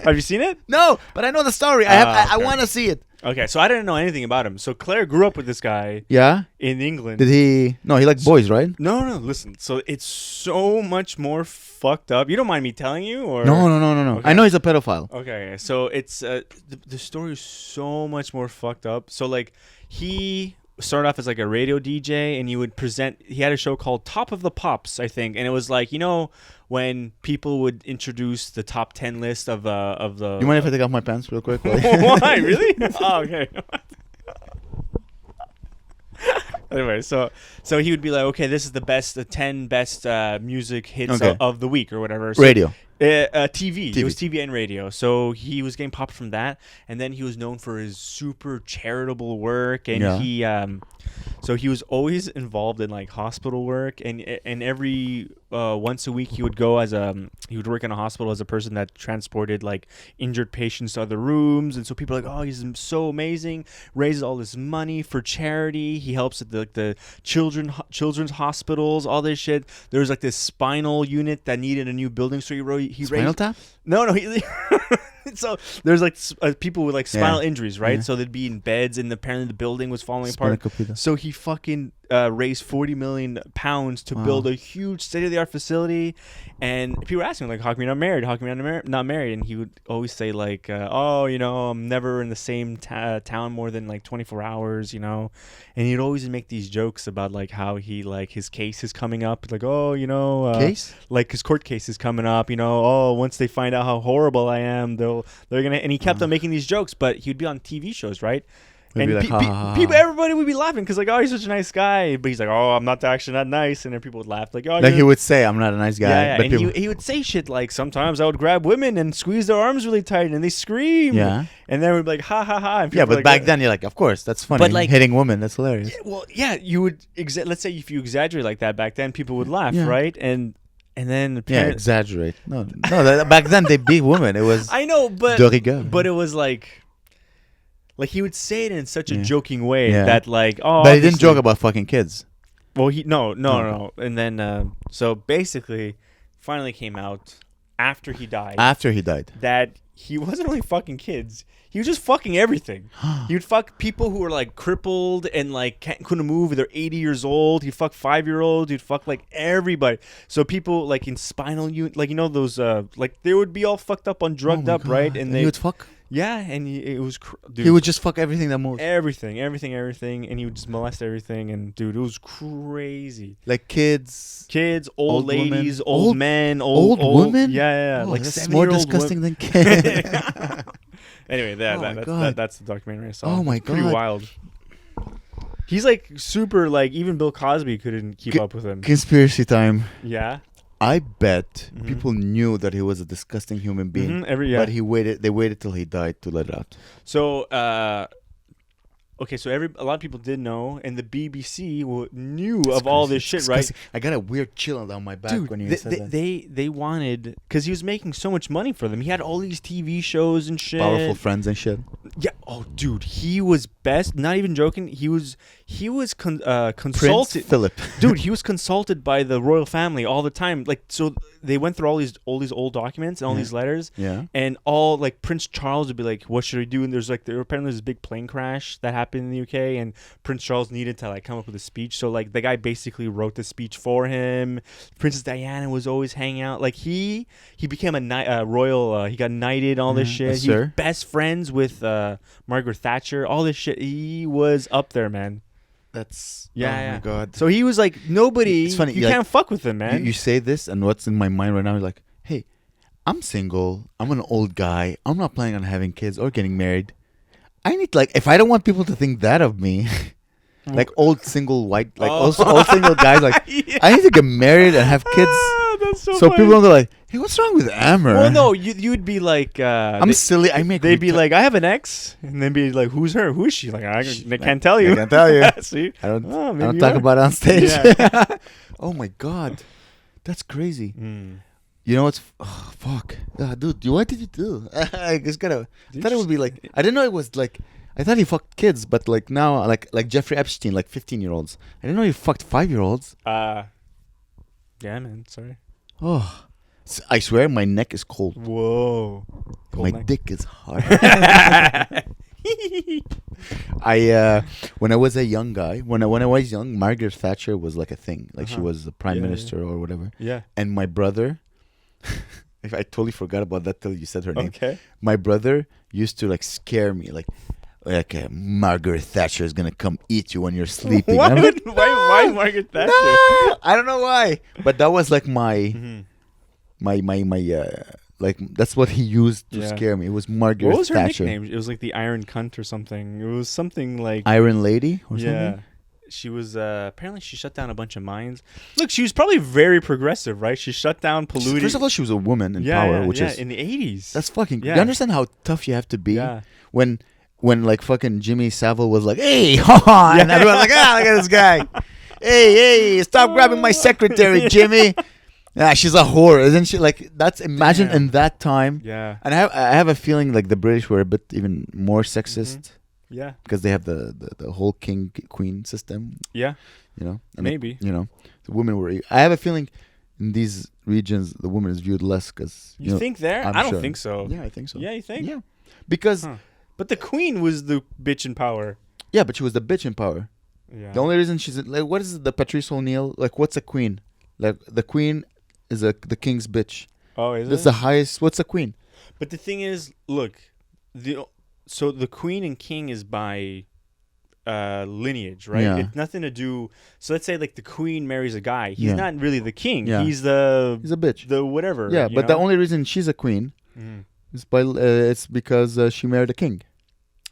Have you seen it? No, but I know the story. I want to see it. Okay, so I didn't know anything about him. So Claire grew up with this guy. Yeah. In England. Did he? No, he liked boys, right? No. Listen, so it's so much more fucked up. You don't mind me telling you, or No. Okay. I know he's a pedophile. Okay, so it's the story is so much more fucked up. So like he started off as like a radio DJ, and he would present. He had a show called Top of the Pops, I think, and it was like, you know, when people would introduce the top 10 list of the. You mind if I take off my pants real quick? Why? Really? Oh, okay. Anyway, so he would be like, okay, this is the 10 best music hits of the week or whatever. So, radio. TV. It was TV and radio. So he was getting popular from that, and then he was known for his super charitable work, and he so he was always involved in like hospital work, and every once a week he would go he would work in a hospital as a person that transported like injured patients to other rooms, and so people are like, oh, he's so amazing, raises all this money for charity, he helps at the children's hospitals, all this shit. There was like this spinal unit that needed a new building, so he Spinal raised Tap? No, he so there's like people with like spinal injuries, right? So they'd be in beds, and apparently the building was falling apart. So he fucking raised 40 million pounds to build a huge state-of-the-art facility. And people were asking him, like, how come you're not married? How come you're not married? And he would always say like, oh, you know, I'm never in the same town more than like 24 hours, you know. And he'd always make these jokes about like how he like his case is coming up, like, oh, you know, case, like his court case is coming up, you know. Oh, once they find out how horrible I am, they're gonna. And he kept on making these jokes, but he'd be on TV shows, right? And like, people, everybody would be laughing because like, oh, he's such a nice guy, but he's like, oh, I'm not actually not nice, and then people would laugh like, oh, like he would say, I'm not a nice guy. Yeah, but and he would say shit like, sometimes I would grab women and squeeze their arms really tight, and they scream. Yeah, and then we'd be like, ha ha ha. Yeah, but like, back then you're like, of course, that's funny. But like hitting women, that's hilarious. Yeah, well, yeah, you would. Let's say if you exaggerate like that back then, people would laugh, right? And then exaggerate. No, back then they beat women. It was I know, but it was like he would say it in such a joking way that like, oh, but he didn't joke about fucking kids. Well, no. And then so basically, finally came out after he died. That he wasn't only fucking kids. He was just fucking everything. He would fuck people who were like crippled and like couldn't move. They're 80 years old. He'd fuck 5-year-olds. He'd fuck like everybody. So people like in spinal unit, like, you know, those like they would be all fucked up on drugged up, right? And he would fuck. Yeah, and it was. Dude, he would just fuck everything that moves. Everything, and he would just molest everything, and dude, it was crazy. Like kids, old ladies, women. Old men, old women. Yeah, like that's more disgusting than kids. Anyway, that's the documentary I saw. Oh my god, pretty wild. He's like super, like even Bill Cosby couldn't keep up with him. Conspiracy time. Yeah. I bet people knew that he was a disgusting human being, but they waited till he died to let it out. So, okay, so a lot of people did know, and the BBC knew of all this shit, right? I got a weird chill down my back when you said that. They wanted, because he was making so much money for them. He had all these TV shows and shit. Powerful Friends and shit. Yeah. Oh, dude, he was best. Not even joking. He was consulted. Prince Philip. Dude, he was consulted by the royal family all the time. Like, so they went through all these old documents and all these letters. Yeah. And all like Prince Charles would be like, "What should I do?" And apparently this big plane crash that happened in the UK, and Prince Charles needed to like come up with a speech. So like the guy basically wrote the speech for him. Princess Diana was always hanging out. Like he became a royal. He got knighted. All this shit. He was best friends with Margaret Thatcher. All this shit. He was up there, man. That's oh my god. So he was like, nobody. It's funny. You can't fuck with him, man. You say this, and what's in my mind right now is like, hey, I'm single. I'm an old guy. I'm not planning on having kids or getting married. I need, like, if I don't want people to think that of me, like old single white, like also old single guys, like I need to get married and have kids. That's so funny. People don't go like, hey, what's wrong with Amer? Well, no, you'd be like, I'm silly. They'd be like, I have an ex, and then be like, who's her? Who is she? Like, they can't tell you. I can't tell you. See, I don't talk about it on stage. Yeah. Oh my god, that's crazy. You know what's fuck, dude? What did you do? I just thought it would be like, I didn't know it was like. I thought he fucked kids, but like now, like Jeffrey Epstein, like 15-year-olds. I didn't know he fucked 5-year-olds. Yeah, man. Sorry. Oh, I swear my neck is cold. Whoa. Cold My neck. dick is hard. When I was a young guy, when I was young, Margaret Thatcher was like a thing. Like she was the prime minister or whatever. Yeah. And my brother, if I totally forgot about that till you said her name. Okay. My brother used to like scare me, like Margaret Thatcher is gonna come eat you when you're sleeping. Why, I'm like, why Margaret Thatcher? no! I don't know why, but that was like my like that's what he used to scare me. It was Margaret What was her Thatcher. nickname? It was like the Iron Cunt or something. It was something like Iron Lady or yeah. something. She was apparently she shut down a bunch of mines. Look, she was probably very progressive, right? She shut down polluting. First of all, she was a woman in power, which is in the 80s. that's fucking. Yeah. You understand how tough you have to be Yeah. when like fucking Jimmy Savile was like, hey, ha, and everyone's like, ah, look at this guy. Hey, stop grabbing my secretary, Jimmy. Yeah, she's a whore, isn't she? Like that's imagine in that time. Yeah. And I have a feeling like the British were a bit even more sexist Yeah. because they have the whole king queen system. Yeah. You know, and Maybe. you know, the women were. I have a feeling in these regions the woman is viewed less because You think there? I'm I don't sure. think so. Yeah, I think so. Yeah, you think? Yeah, because But the queen was the bitch in power. yeah, but she was the bitch in power. Yeah. The only reason she's like, what is the Patrice O'Neill? Like, what's a queen? Like, the queen is the king's bitch. Oh, is That's it? the highest. What's a queen? But the thing is, look, so the queen and king is by lineage, right? Yeah. It's nothing to do. So let's say like the queen marries a guy. He's Yeah. not really the king. Yeah. He's He's a bitch. the whatever. Yeah, you but the know? only reason she's a queen Mhm. is by it's because she married a king.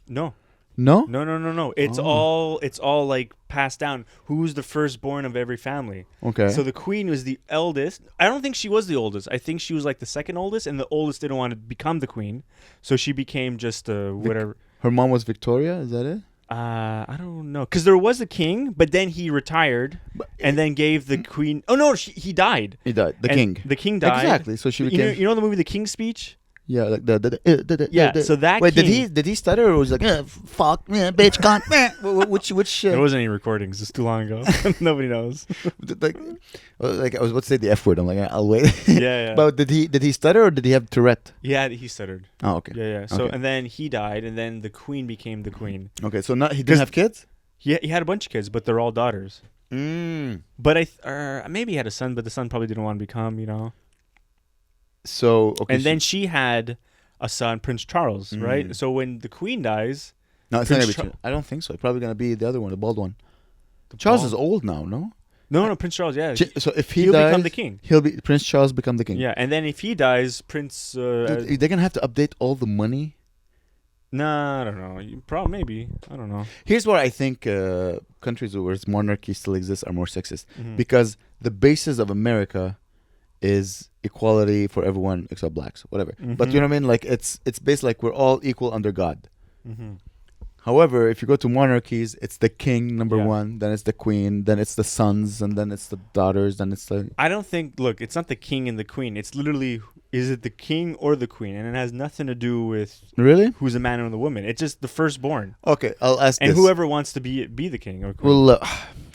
No. No. No. It's all like passed down. Who's the firstborn of every family? Okay. So the queen was the eldest. I don't think she was the oldest. I think she was like the second oldest, and the oldest didn't want to become the queen, so she became just whatever. Her mom was Victoria. Is that it? I don't know, because there was a king, but then he retired, and then gave the queen. Oh no, he died. He died. The And king. The king died. Exactly. So she You became. know the movie The King's Speech? Yeah, like Yeah, so that Wait, king- did he stutter or was he like fuck bitch cunt which There wasn't any recordings. It's too long ago. Nobody knows. like I was about to say the F word. I'm like I'll wait. Yeah. But did he stutter or did he have Tourette? Yeah, he stuttered. Oh, okay. Yeah. So Okay. and then he died, and then the queen became the queen. Okay, so not he didn't have kids. He had a bunch of kids, but they're all daughters. But maybe he had a son, but the son probably didn't want to become, you know. So okay, And then she had a son, Prince Charles, right? So when the queen dies, no, it's not Prince gonna be. I don't think so. It's probably gonna be the other one, the bald one. Charles is old now, no? no, Prince Charles, yeah, So if he he'll dies, become the king. He'll be Prince Charles become the king. Yeah, and then if he dies, Prince. Dude, they're gonna have to update all the money. Nah, I don't know. Probably maybe. I don't know. Here's where I think countries where monarchy still exists are more sexist Mhm. because the basis of America is equality for everyone except blacks, whatever. But you know what I mean? Like it's based like we're all equal under God. Mm-hmm. However, if you go to monarchies, it's the king number Yeah. one, then it's the queen, then it's the sons, and then it's the daughters, then it's the. I don't think. Look, it's not the king and the queen. It's literally, is it the king or the queen? And it has nothing to do with Really? who's a man or the woman. It's just the firstborn, Okay, I'll ask and this. whoever wants to be the king or queen. Well,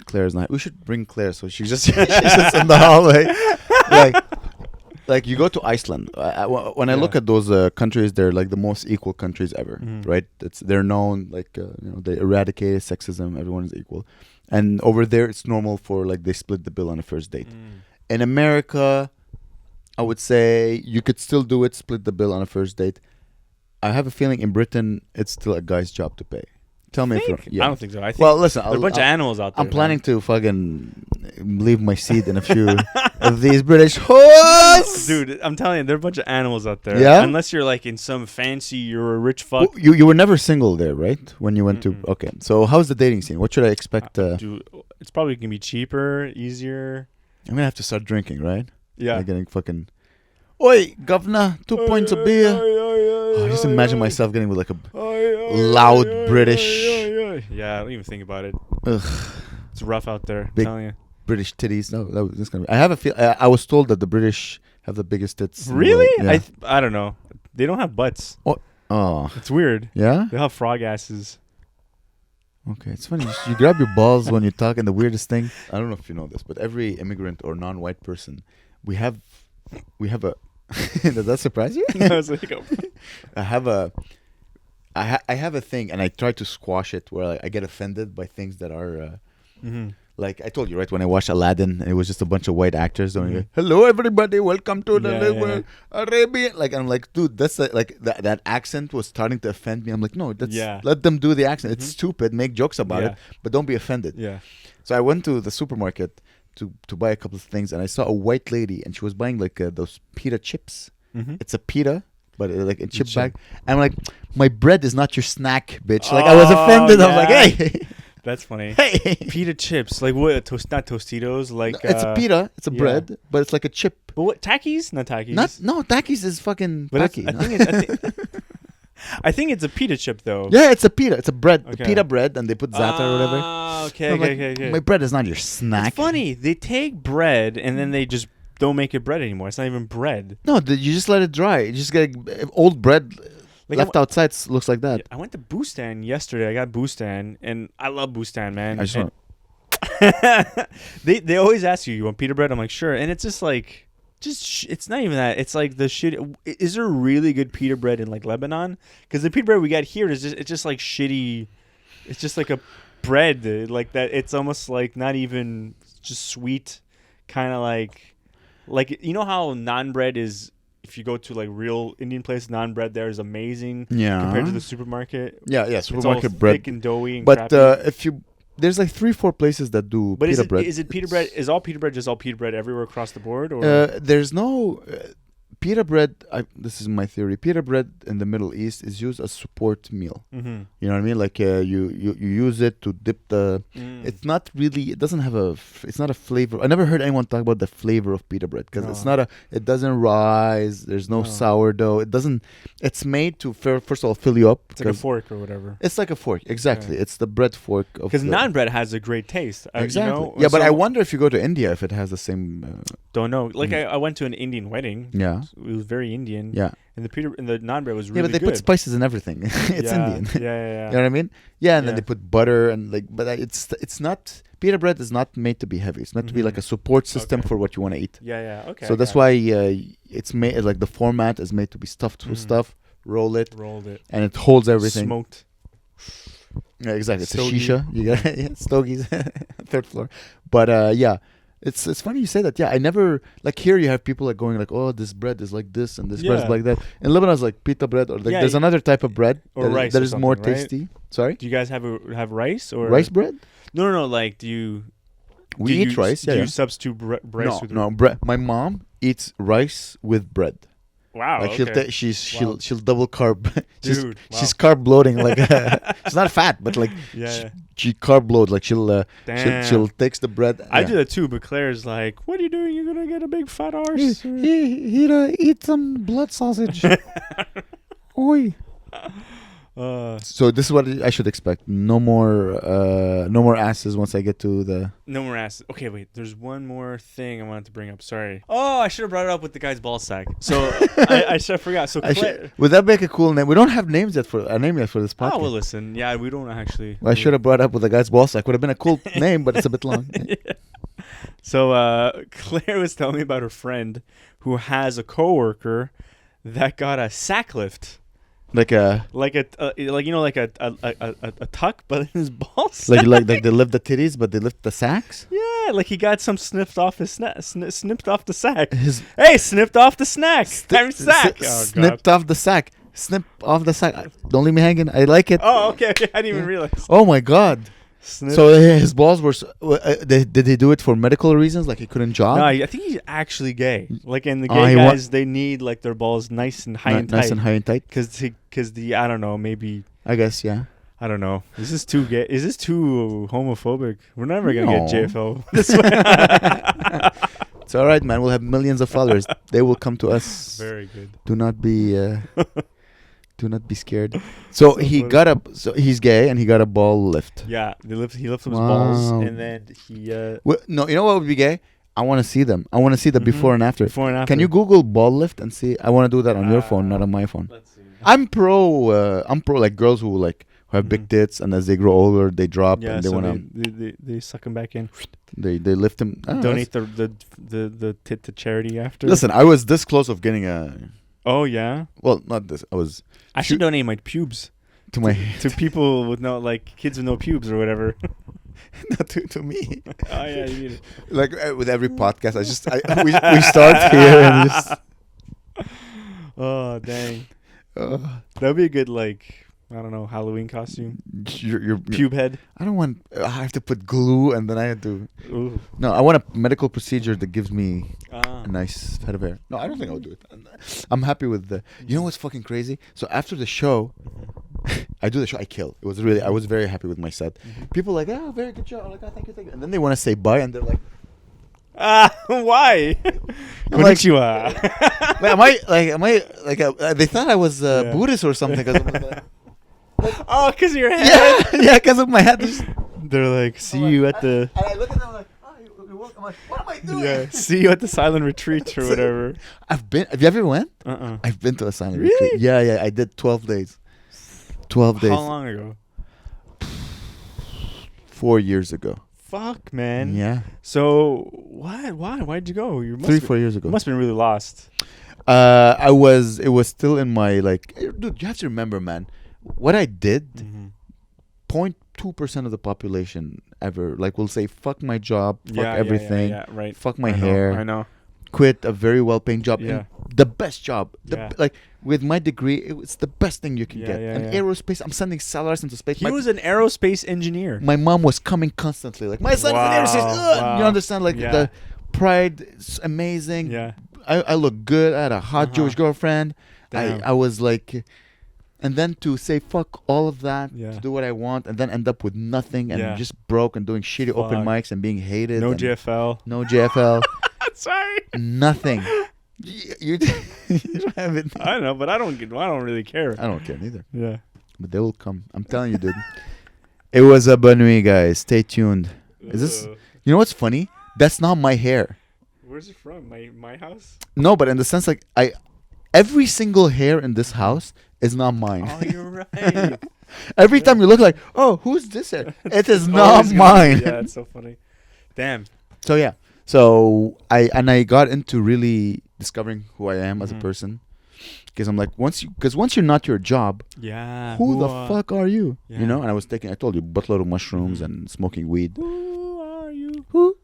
Claire's not. We should bring Claire so she's just she's just in the hallway. Like you go to Iceland. When I look at those countries, they're like the most equal countries ever, right? They're known like they eradicated sexism. Everyone is equal, and over there it's normal for like they split the bill on a first date. In America, I would say you could still do it, split the bill on a first date. I have a feeling in Britain it's still a guy's job to pay. Tell me if you're, I don't think so. I think well, listen, there are a bunch of animals out there. I'm planning to fucking leave my seed in a few of these British hoes. Dude, I'm telling you, there are a bunch of animals out there. Yeah? Unless you're like in some fancy, you're a rich fuck. You were never single there, right? When you went to okay. So how's the dating scene? What should I expect? Dude, it's probably gonna be cheaper, easier. I'm gonna have to start drinking, right? Yeah. Like getting fucking. Oi, governor, 2 points of beer. Oh, just imagine myself getting with like a loud British. Yeah, I don't even think about it. Ugh, It's rough out there. I'm Big- telling you. British titties. No, that was gonna be. I have a feel. I was told that the British have the biggest tits. in the Really? world. Yeah. I don't know. They don't have butts. Oh, It's weird. yeah. They have frog asses. Okay, it's funny. You grab your balls when you talk, and the weirdest thing. I don't know if you know this, but every immigrant or non-white person, we have we have a. Does that surprise you? I was like, oh. I have a. I have a thing, and I try to squash it where I get offended by things that are. Like I told you, right? When I watched Aladdin, it was just a bunch of white actors doing like, "Hello, everybody, welcome to the Arabian." Like I'm like, dude, that's like that accent was starting to offend me. I'm like, no, let them do the accent. It's stupid. Make jokes about it, but don't be offended. Yeah. So I went to the supermarket to buy a couple of things, and I saw a white lady, and she was buying like those pita chips. It's a pita, but like a chip bag. And I'm like, my bread is not your snack, bitch. Like I was offended. I was like, hey. That's funny. Hey, pita chips, like what? Not Tostitos, like no, it's a pita. It's a bread, but it's like a chip. But what? Takis? Not Takis. Takis is fucking. But Taki. I think it's a pita chip though. Yeah, it's a pita. It's a bread, Okay. pita bread, and they put za'atar or whatever. Okay. My bread is not your snack. It's funny. They take bread and then they just don't make it bread anymore. It's not even bread. No, you just let it dry. You just get old bread. Like left outside looks like that. I went to Bustan yesterday. I got Bustan, and I love Bustan, man. I just want. They always ask you want pita bread? I'm like, sure. And it's just like, it's not even that. It's like the shit. Is there really good pita bread in like Lebanon? Because the pita bread we got here is it's just like shitty. It's just like a bread like that. It's almost like not even just sweet, kind of like you know how naan bread is. If you go to like real Indian place, naan bread there is amazing. Yeah. Compared to the supermarket. Yeah. Supermarket it's all bread. thick and doughy and but crappy. there's like 3-4 places that do but pita bread. Is it pita bread? Is all pita bread just all pita bread everywhere across the board? Or there's no pita bread. This is my theory. Pita bread in the Middle East is used as support meal. You know what I mean? Like you use it to dip the. It's not really. It doesn't have it's not a flavor. I never heard anyone talk about the flavor of pita bread because it's not a. It doesn't rise. There's no sourdough. It doesn't. It's made to first of all fill you up. It's like a fork or whatever. It's like a fork, exactly. It's the bread fork of. Because naan bread has a great taste. Exactly. You know? Yeah, but I wonder if you go to India if it has the same. Don't know. Like I went to an Indian wedding. Yeah. It was very Indian. Yeah. And the naan bread was really good. Yeah, but they put spices in everything. It's Indian. Yeah. You know what I mean? Yeah, and then they put butter and like, but it's not. Pita bread is not made to be heavy. It's meant to be like a support system for what you want to eat. Yeah. Okay. So that's why it's made like the format is made to be stuffed with stuff. Rolled it, and it holds everything. Smoked. Yeah, exactly. It's Stogie. a shisha. You got stogies, third floor. But yeah. It's funny you say that. Yeah, I never like here. You have people like going like, oh, this bread is like this and this bread is like that. In Lebanon, it's like pita bread or like there's another type of bread or rice that or is more right? tasty. Sorry. Do you guys have rice or rice bread? No. Like, do you? We eat rice. Do you substitute rice with? No, bread. My mom eats rice with bread. Wow. Like okay. she'll double carb. Dude, she's carb bloating. Like she's not fat, but like she carb bloat. Like she'll takes the bread. I do that too, but Claire's like, "What are you doing? You're gonna get a big fat arse." He eat some blood sausage. Oi. So this is what I should expect. No more asses once I get to the. No more asses. Okay, wait. There's one more thing I wanted to bring up. Sorry. Oh, I should have brought it up with the guy's ball sack. So I forgot. So would that make a cool name? We don't have names yet for a name yet for this podcast. Oh well, listen. Yeah, we don't actually. Well, I should have brought up with the guy's ball sack. Would have been a cool name, but it's a bit long. Yeah. So Claire was telling me about her friend who has a coworker that got a sack lift. Like a tuck, but in his balls. like they lift the titties, but they lift the sacks. Yeah, like he got some snipped off his snipped off the sack. Snipped off the sack. Snipped off the sack. Snip off the sack. Don't leave me hanging. I like it. Oh, okay. I didn't even realize. Oh my god. So his balls were. Did they do it for medical reasons? Like he couldn't jog? No, I think he's actually gay. Like, and the gay guys, they need like their balls nice and high and tight. Nice and high and tight. Because I don't know, maybe. I guess yeah. I don't know. Is this too gay? Is this too homophobic? We're never gonna get JFL this way. It's all right, man. We'll have millions of followers. They will come to us. Very good. Do not be. Do not be scared. So he's gay and he got a ball lift. Yeah, he lifted his balls and then he. No, you know what would be gay? I want to see them. I want to see the before and after. Before and after. Can you Google ball lift and see? I want to do that on your phone, not on my phone. Let's see. I'm pro like girls who like who have big tits, and as they grow older, they drop, Yeah, and they so want to. they suck them back in. They lift them. Donate the tit to charity after. Listen, I was this close of getting a. Oh yeah. Well, not this. I should donate my pubes to my to people with no kids with no pubes or whatever. not to me. Oh yeah, you need it. Like with every podcast, we start here and just. Oh dang. That'd be a good I don't know, Halloween costume. Your Pube head. I don't want. I have to put glue and then I have to. Ooh. No, I want a medical procedure that gives me Ah. a nice head of hair. No, I don't think I'll do it. I'm happy with the. You know what's fucking crazy? So after the show, I do the show. I kill. It was really. I was very happy with my set. People are like, oh, very good job. I'm like, oh, thank you. And then they want to say bye, and they're like, Why? I'm like, Konnichiwa. they thought I was Buddhist or something. Cause Oh, because of your head. yeah, because of my head. They're like, see you at the. And I look at them like, oh, you're welcome. I'm like, what am I doing? Yeah, see you at the silent retreat or whatever. Have you ever went? I've been to a silent retreat. Yeah, I did 12 days. 12 days. How long ago? 4 years ago. Fuck, man. Yeah. So what? Why'd you go? You 3-4 years ago. You must have been really lost. It was still in my dude, you have to remember, man, what I did, 0.2% of the population ever will say fuck my job, fuck everything, right. fuck my hair. I know. Quit a very well-paying job, Yeah. and the best job. With my degree, it's the best thing you can get. Yeah. Aerospace, I'm sending salaries into space. He was an aerospace engineer. My mom was coming constantly, my son is in aerospace. Wow. You understand, the pride is amazing. Yeah. I look good. I had a hot Jewish girlfriend. I was and then to say fuck all of that, to do what I want, and then end up with nothing and just broke and doing shitty open mics and being hated. No JFL. No JFL. Sorry. Nothing. You don't have it. I know, but I don't really care. I don't care neither. Yeah. But they will come. I'm telling you, dude. It was a Bonne Nuit, guys. Stay tuned. Is this? You know what's funny? That's not my hair. Where's it from? My house? No, but in the sense every single hair in this house is not mine. Oh, you're right. Every time you look oh, who's this hair? It is not mine. Yeah, it's so funny. Damn. So yeah. So I got into really discovering who I am as a person, because I'm once you're not your job, who the fuck are you? Yeah. You know. And I told you, buttload of mushrooms and smoking weed. Who are you? Who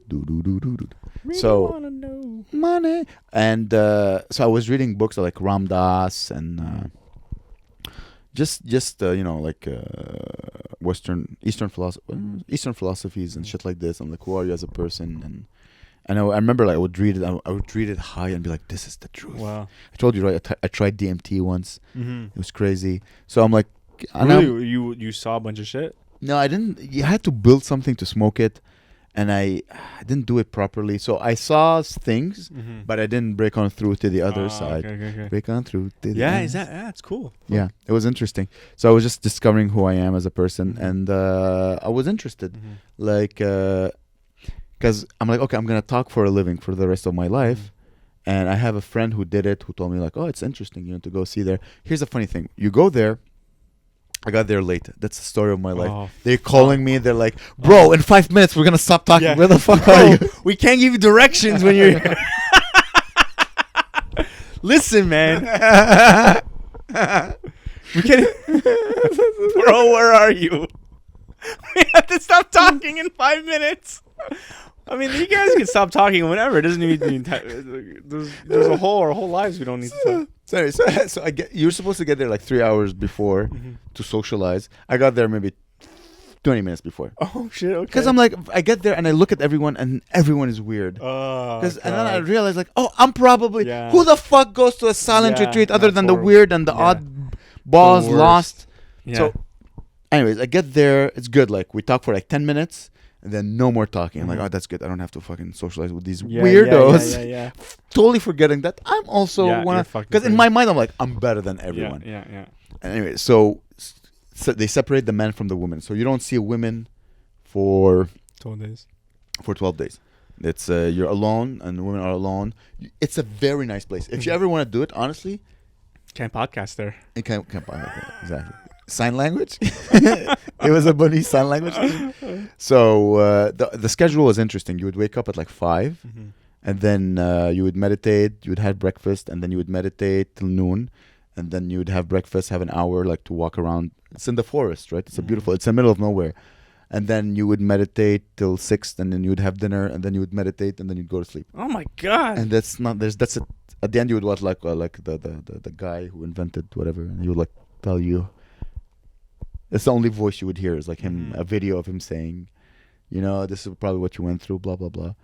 do. Really So wanna know. money. And so I was reading books like Ram Dass and just Eastern philosophies and shit like this. I'm like, who are you as a person? And I remember I would read it. I would read it high and be like, this is the truth. Wow. I told you, right? I tried DMT once. It was crazy. So I'm like, really? You saw a bunch of shit? No, I didn't. You had to build something to smoke it, and I didn't do it properly. So I saw things, but I didn't break on through to the other side. Okay. Break on through to the It's cool. Yeah, it was interesting. So I was just discovering who I am as a person, and I was interested, because I'm like, okay, I'm gonna talk for a living for the rest of my life, and I have a friend who did it, who told me oh, it's interesting, to go see there. Here's the funny thing: you go there. I got there late. That's the story of my life. Oh, they're calling me. They're like, bro, in 5 minutes, we're going to stop talking. Yeah. Where the fuck are you? We can't give you directions when you're... Listen, man. We can't... Bro, where are you? We have to stop talking in 5 minutes. I mean, you guys can stop talking whenever. It doesn't mean there's our whole lives we don't need to talk. Sorry, so you're supposed to get there 3 hours before to socialize. I got there maybe 20 minutes before. Oh shit! Okay. Because I'm I get there and I look at everyone and everyone is weird. And then I realize I'm probably who the fuck goes to a silent retreat other than the weird and the odd balls lost. Yeah. So, anyways, I get there. It's good. We talk for 10 minutes. And then no more talking. I'm like, oh, that's good. I don't have to fucking socialize with these weirdos. Yeah. Totally forgetting that I'm also one. Because in my mind, I'm I'm better than everyone. Yeah. And anyway, so they separate the men from the women. So you don't see women for 12 days. For 12 days. It's you're alone and women are alone. It's a very nice place. If you ever want to do it, honestly, can't podcast there. You can't podcast there. Exactly. sign language. It was a bunny sign language thing. So the schedule was interesting. You would wake up at like 5, and then you would meditate. You would have breakfast, and then you would meditate till noon, and then you would have breakfast, have an hour like to walk around. It's in the forest, right? It's a beautiful. It's in the middle of nowhere, and then you would meditate till 6, and then you would have dinner, and then you would meditate, and then you'd go to sleep. Oh my god! And that's not. That's it. At the end, you would watch like the guy who invented whatever, and he would like tell you. It's the only voice you would hear is like him, a video of him saying, this is probably what you went through, blah, blah, blah.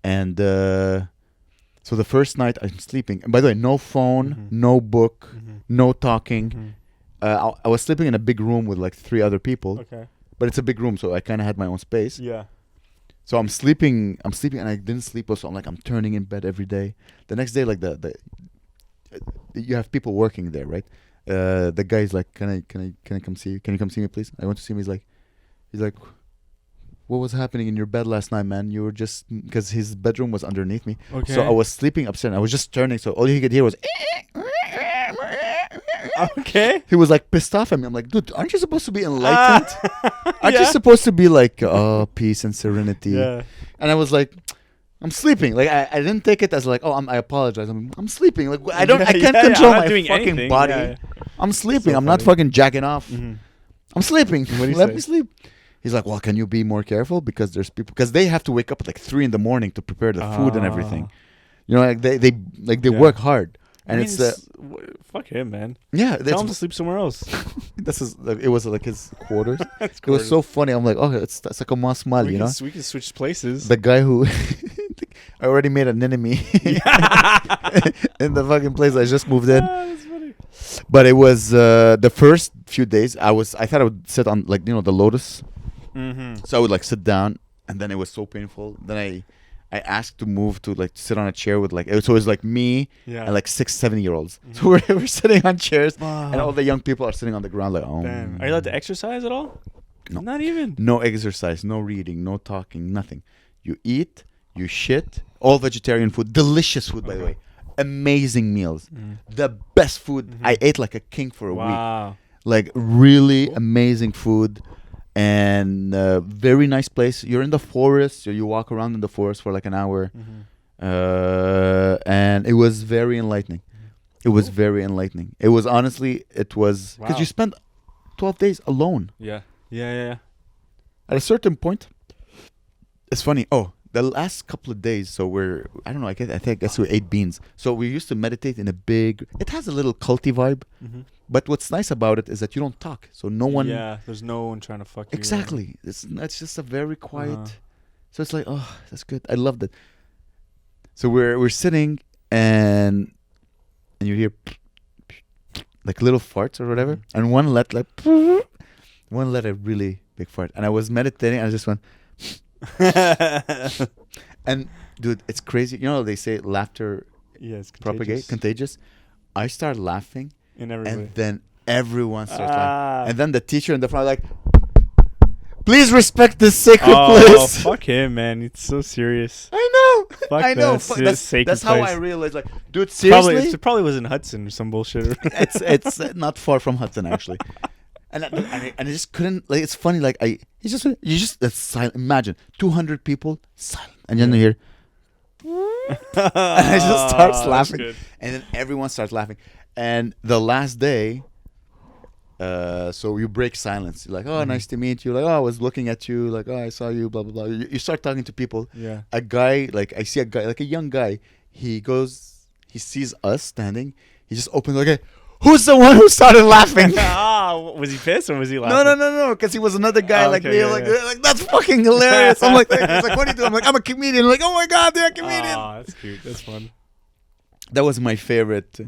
And so the first night I'm sleeping. And by the way, no phone, no book, no talking. I was sleeping in a big room with like 3 other people. Okay. But it's a big room, so I kind of had my own space. Yeah. So I'm sleeping, and I didn't sleep. So I'm turning in bed every day. The next day, like you have people working there, right? The guy's like, can I come see you? Can you come see me, please? I went to see him. He's like, what was happening in your bed last night, man? You were just, because his bedroom was underneath me. Okay. So I was sleeping upstairs. And I was just turning, so all he could hear was. Okay. He was like pissed off at me. I'm like, dude, aren't you supposed to be enlightened? Aren't you supposed to be like, peace and serenity? Yeah. And I was like, I'm sleeping. Like I didn't take it as like, I apologize. I'm sleeping. Like I can't control my fucking anything. Body. Yeah. I'm sleeping. So I'm not fucking jacking off. I'm sleeping. Let me sleep. He's like, well, can you be more careful because there's people because they have to wake up at like 3 a.m. to prepare the food and everything. Like they work hard. And it's fuck him, man. Yeah, tell him to sleep somewhere else. It was like his quarters. It was so funny. I'm like, that's like a masmal, We can switch places. The guy who I already made an enemy in the fucking place I just moved in. That's funny. But it was the first few days. I thought I would sit on like the lotus. So I would like sit down, and then it was so painful. Then I asked to move to like sit on a chair with like so it was like me and like 6-7-year-olds. So we're sitting on chairs and all the young people are sitting on the ground like Damn. Are you allowed to exercise at all? No. Not even. No exercise, no reading, no talking, nothing. You eat, you shit, all vegetarian food, delicious food by the way. Amazing meals. The best food. I ate like a king for a week. Like really amazing food. And very nice place. You're in the forest, so you walk around in the forest for like an hour, and it was very enlightening. It was very enlightening. It was honestly, because you spend 12 days alone. Yeah. At a certain point, it's funny. The last couple of days, so I don't know. I guess we ate beans. So we used to meditate in a big. It has a little culty vibe. But what's nice about it is that you don't talk, so no one. Yeah, there's no one trying to fuck you. Exactly, it's just a very quiet. So it's like, that's good. I loved it. So we're sitting and you hear like little farts or whatever, and one let a really big fart, and I was meditating, and I just went. And dude, it's crazy. They say laughter contagious. I start laughing. And then everyone starts laughing. And then the teacher in the front like, please respect this sacred place. Oh, fuck him, man. It's so serious. I know. Fuck I know. That's how I realized, like, dude, seriously? It probably was in Hudson or some bullshit. It's not far from Hudson, actually. And I just couldn't, like, it's funny, like, it's silent. Imagine, 200 people, silent. And then you hear, and I just starts laughing. And then everyone starts laughing. And the last day, so you break silence. You're like, nice to meet you. Like, I was looking at you. Like, I saw you, blah, blah, blah. You start talking to people. Yeah. A guy, like, I see a guy, like a young guy. He sees us standing. He just opens, okay, who's the one who started laughing? Was he pissed or was he laughing? No. Because he was another guy like me. Yeah. Like, that's fucking hilarious. I'm like, he's like, what do you do? I'm like, I'm a comedian. I'm like, oh my God, they're a comedian. Oh, that's cute. That's fun. That was my favorite.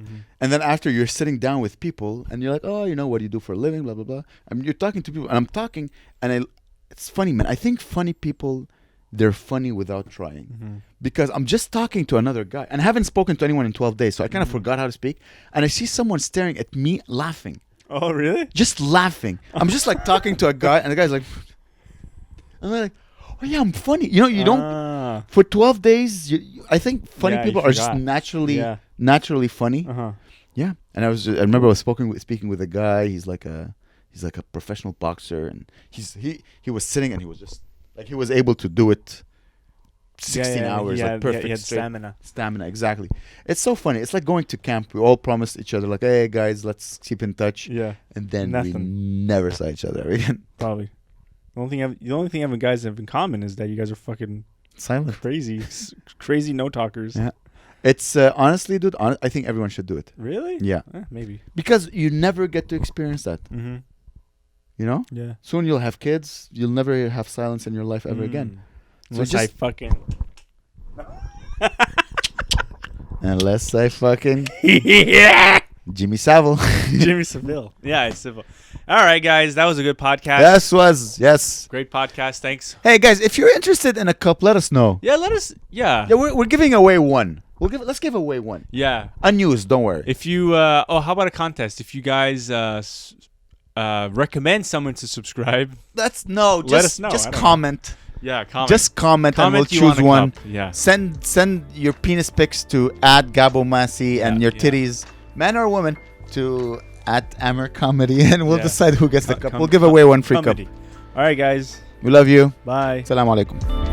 And then after you're sitting down with people and you're like, what do you do for a living? Blah, blah, blah. I mean, you're talking to people and I'm talking and it's funny, man. I think funny people, they're funny without trying. Because I'm just talking to another guy and I haven't spoken to anyone in 12 days. So I kind of forgot how to speak. And I see someone staring at me laughing. Oh, really? Just laughing. I'm just like talking to a guy and the guy's like, I'm like, oh yeah, I'm funny. You don't, for 12 days, I think funny people are just naturally funny. Yeah. And I remember I was speaking with a guy. He's like He's like a professional boxer, and he was sitting, and he was just like he was able to do it 16 hours, like perfect. He had straight stamina. Exactly. It's so funny. It's like going to camp. We all promised each other, like, hey guys, let's keep in touch. Yeah. And then we Nothing. never saw each other again. Probably. The only thing you guys have in common is that you guys are fucking Silent. crazy no talkers. Yeah. It's honestly, dude. I think everyone should do it. Really? Yeah. Maybe. Because you never get to experience that. Mm-hmm. You know. Yeah. Soon you'll have kids. You'll never have silence in your life ever again. So Unless I fucking. Unless I fucking. Yeah. Jimmy Savile. Jimmy Savile. Yeah, it's civil. All right, guys. That was a good podcast. Yes. Great podcast. Thanks. Hey guys, if you're interested in a cup, let us know. Yeah, let us. Yeah. Yeah, we're giving away one. Let's give away one. Yeah. Unused, don't worry. If you how about a contest? If you guys recommend someone to subscribe, Let us know. Just comment. Yeah, comment. Just comment and we'll you want choose a one. cup. Yeah. Send your penis pics to @gabomassi and your titties, man or woman, to @amer comedy, and we'll decide who gets the cup. We'll give away one free cup. All right, guys. We love you. Bye. Assalamu alaikum.